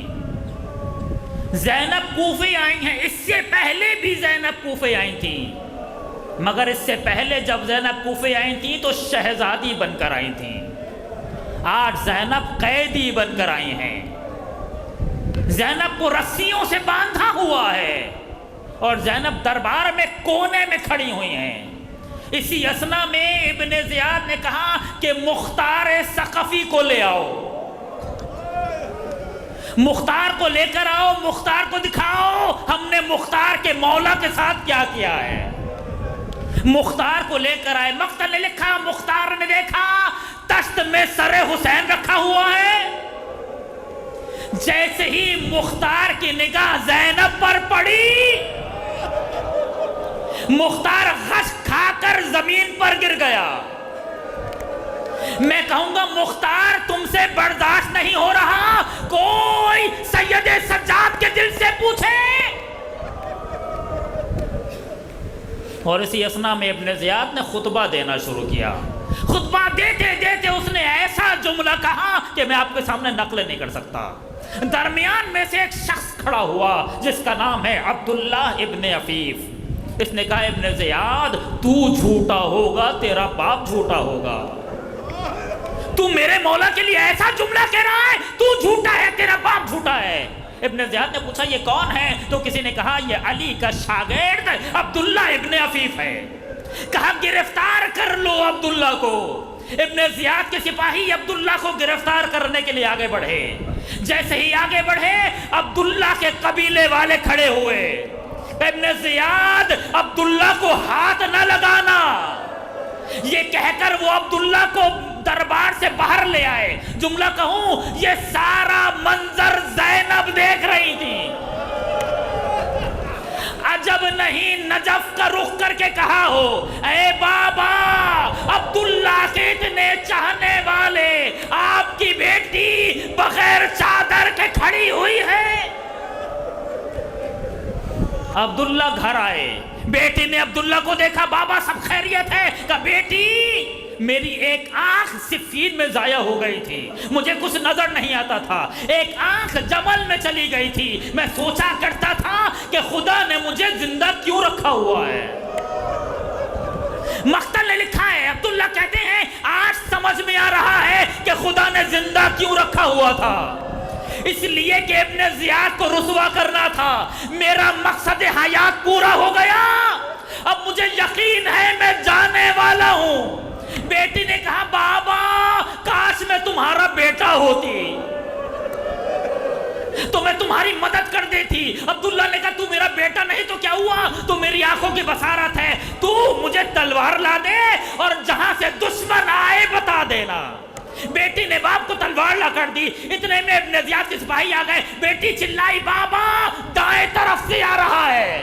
زینب کوفے آئی ہیں، اس سے پہلے بھی زینب کوفے آئی تھیں، مگر اس سے پہلے جب زینب کوفے آئی تھیں تو شہزادی بن کر آئی تھیں. آج زینب قیدی بن کر آئی ہیں. زینب کو رسیوں سے باندھا ہوا ہے اور زینب دربار میں کونے میں کھڑی ہوئی ہیں۔ اسی اثنا میں ابن زیاد نے کہا کہ مختار ثقفی کو لے آؤ، مختار کو لے کر آؤ، مختار کو دکھاؤ ہم نے مختار کے مولا کے ساتھ کیا کیا ہے۔ مختار کو لے کر آئے، مقتل نے لکھا مختار نے دیکھا تشت میں سر حسین رکھا ہوا ہے۔ جیسے ہی مختار کی نگاہ زینب پر پڑی، مختار غش کھا کر زمین پر گر گیا۔ میں کہوں گا مختار تم سے برداشت نہیں ہو رہا، کوئی سید سجاد کے دل سے پوچھے۔ اور اسی اثنا میں ابن زیاد نے خطبہ دینا شروع کیا۔ خطبہ دیتے دیتے اس نے ایسا جملہ کہا کہ میں آپ کے سامنے نقل نہیں کر سکتا۔ درمیان میں سے ایک شخص کھڑا ہوا جس کا نام ہے عبداللہ ابن عفیف۔ اس نے کہا ابن زیاد تو جھوٹا ہوگا، تیرا باپ جھوٹا ہوگا، تو میرے مولا کے لیے ایسا جملہ کہہ رہا ہے، تو جھوٹا ہے، تیرا باپ جھوٹا ہے۔ ابن زیاد نے پوچھا یہ کون ہے؟ تو کسی نے کہا یہ علی کا شاگرد عبداللہ ابن عفیف ہے۔ کہا گرفتار کر لو عبداللہ کو۔ ابن زیاد کے سپاہی عبداللہ کو گرفتار کرنے کے لیے آگے بڑھے۔ جیسے ہی آگے بڑھے عبداللہ کے قبیلے والے کھڑے ہوئے۔ ابن زیاد عبداللہ کو ہاتھ نہ لگانا، یہ کہہ کر وہ عبداللہ کو دربار سے باہر لے آئے۔ جملہ کہوں یہ سارا منظر زینب دیکھ رہی تھی۔ عجب نہیں نجف کا رخ کر کے کہا ہو اے بابا، عبداللہ کے اتنے چاہنے والے، آپ کی بیٹی بغیر چادر کے کھڑی ہوئی ہے۔ عبداللہ گھر آئے، بیٹی نے عبداللہ کو دیکھا، بابا سب خیریت ہے؟ کہا بیٹی میری ایک آنکھ صفین میں ضائع ہو گئی تھی، مجھے کچھ نظر نہیں آتا تھا، ایک آنکھ جمل میں چلی گئی تھی، میں سوچا کرتا تھا کہ خدا نے مجھے زندہ کیوں رکھا ہوا ہے۔ مقتل نے لکھا ہے، عبداللہ کہتے ہیں آج سمجھ میں آ رہا ہے کہ خدا نے زندہ کیوں رکھا ہوا تھا، اس لیے کہ ابن زیاد کو رسوا کرنا تھا۔ میرا مقصد حیات پورا ہو گیا، اب مجھے یقین ہے میں جانے والا ہوں۔ بیٹی نے کہا بابا کاش میں تمہارا بیٹا ہوتی تو میں تمہاری مدد کر دیتی۔ عبداللہ نے کہا تو میرا بیٹا نہیں تو کیا ہوا، تو میری آنکھوں کی بصارت ہے، تو مجھے تلوار لا دے اور جہاں سے دشمن آئے بتا دینا۔ بیٹی نے باپ کو تلوار لا کر دی۔ اتنے میں ابن زیاد کے سپاہی آ گئے، بیٹی چلائی بابا دائیں طرف سے آ رہا ہے۔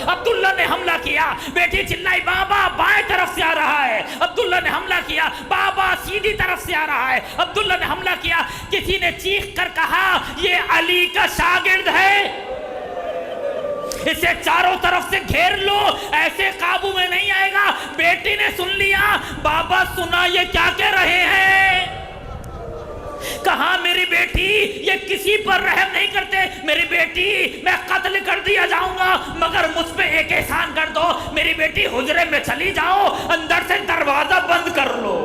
عبداللہ نے حملہ کیا، بیٹی چلائی بابا بائیں طرف سے آ رہا ہے۔ عبداللہ نے حملہ کیا، بابا سیدھی طرف سے آ رہا ہے۔ عبداللہ نے حملہ کیا، کسی نے چیخ کر کہا یہ علی کا شاگرد ہے، اسے چاروں طرف سے گھیر لو، ایسے قابو میں نہیں آئے گا۔ بیٹی نے سن لیا، بابا سنا یہ کیا کہہ رہے ہیں؟ کہا میری بیٹی یہ کسی پر رحم نہیں کرتے، میری بیٹی میں قتل کر دیا جاؤں گا مگر مجھ پہ ایک احسان کر دو، میری بیٹی حجرے میں چلی جاؤ، اندر سے دروازہ بند کر لو۔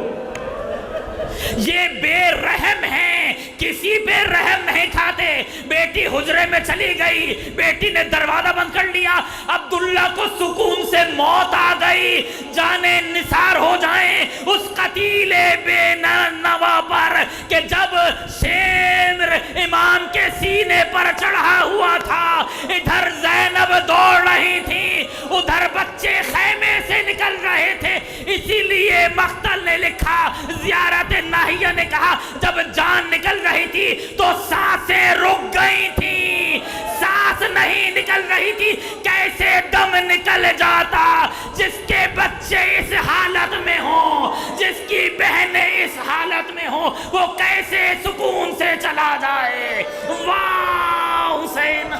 یہ بے رحم ہیں، کسی پہ رحم نہیں کھاتے۔ بیٹی حجرے میں چلی گئی، بیٹی نے دروازہ بند کر لیا۔ عبداللہ کو سکون سے موت آ گئی، جانے نثار ہو جائیں اس قتیل بے نوا پر کہ جب شمر امام کے سینے پر چڑھا ہوا تھا، ادھر زینب دوڑ رہی تھی، ادھر بچے خیمے سے نکل رہے تھے۔ اسی لیے مقتل نے لکھا، زیارت ناہیہ نے کہا جب جان نکل رہی تھی تو سانسیں رک گئی تھی، سانس نہیں نکل رہی تھی۔ کیسے دم نکل جاتا جس کے بچے اس حالت میں ہوں، جس کی بہنیں اس حالت میں ہوں، وہ کیسے سکون سے چلا جائے۔ واہ حسین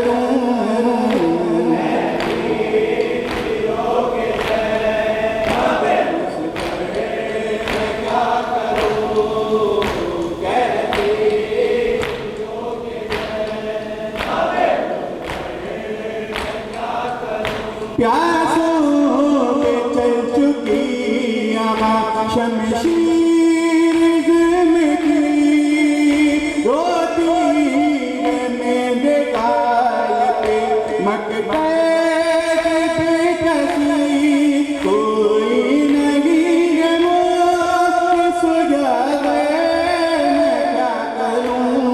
کروں پیاسوں پہ چل چکی اب شمشیر عزم کی روتی ہے میرے گال پہ مقتل پہ کسی کوئی نہیں ہے موت سجا دے میں کیا کروں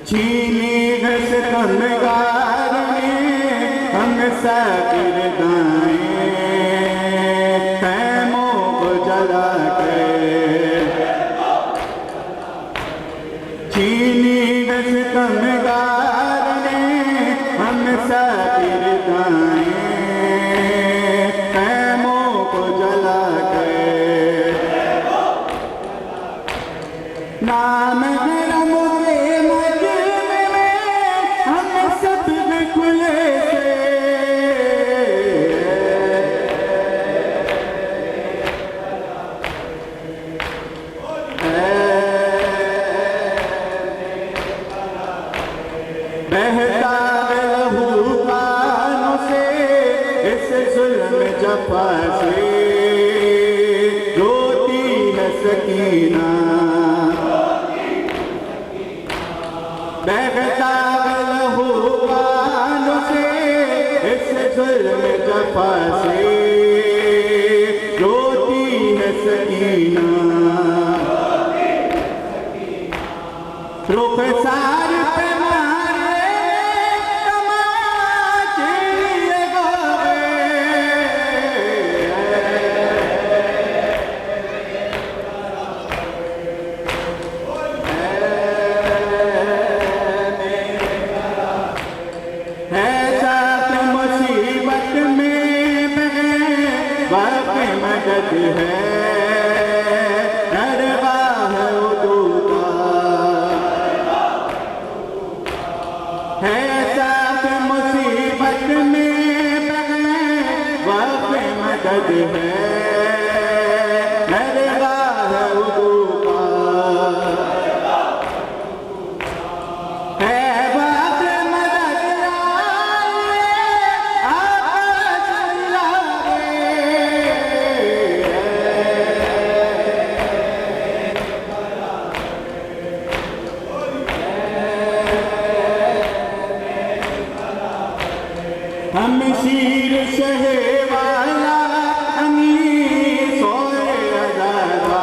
چینی گھس کمگار میں ہم ساکر دائیں خیموں کو جلا کر چینی گھس کمگار میں ہم ساکر دائیں خیموں کو جلا کر نام حرم کے مجمع میں ہم سب کھلے سے بہتا لہو کانوں سے اس ظلم جفا سے روتی ہے سکینہ بہتا لہو کانوں سے اس ظلم جفا سے روتی ہے سکینہ رخسار پہ مارے تماچے لگاوے مصیبت میں وقت مدد ہے درگاہ عدودا ہے ساتھ مصیبت میں وقت مدد ہے درگاہ عدودا ہے وقت مدد ہم شیر شہ والا امیر سوئے ازادہ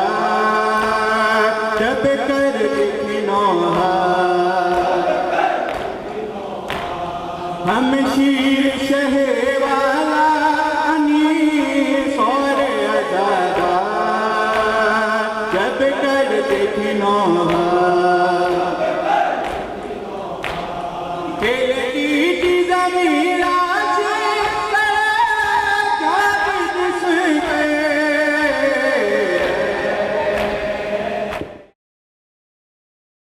جب کر دکھنوہا ہم شیر شہ والا امیر سوئے ازادہ جب کر دکھنوہا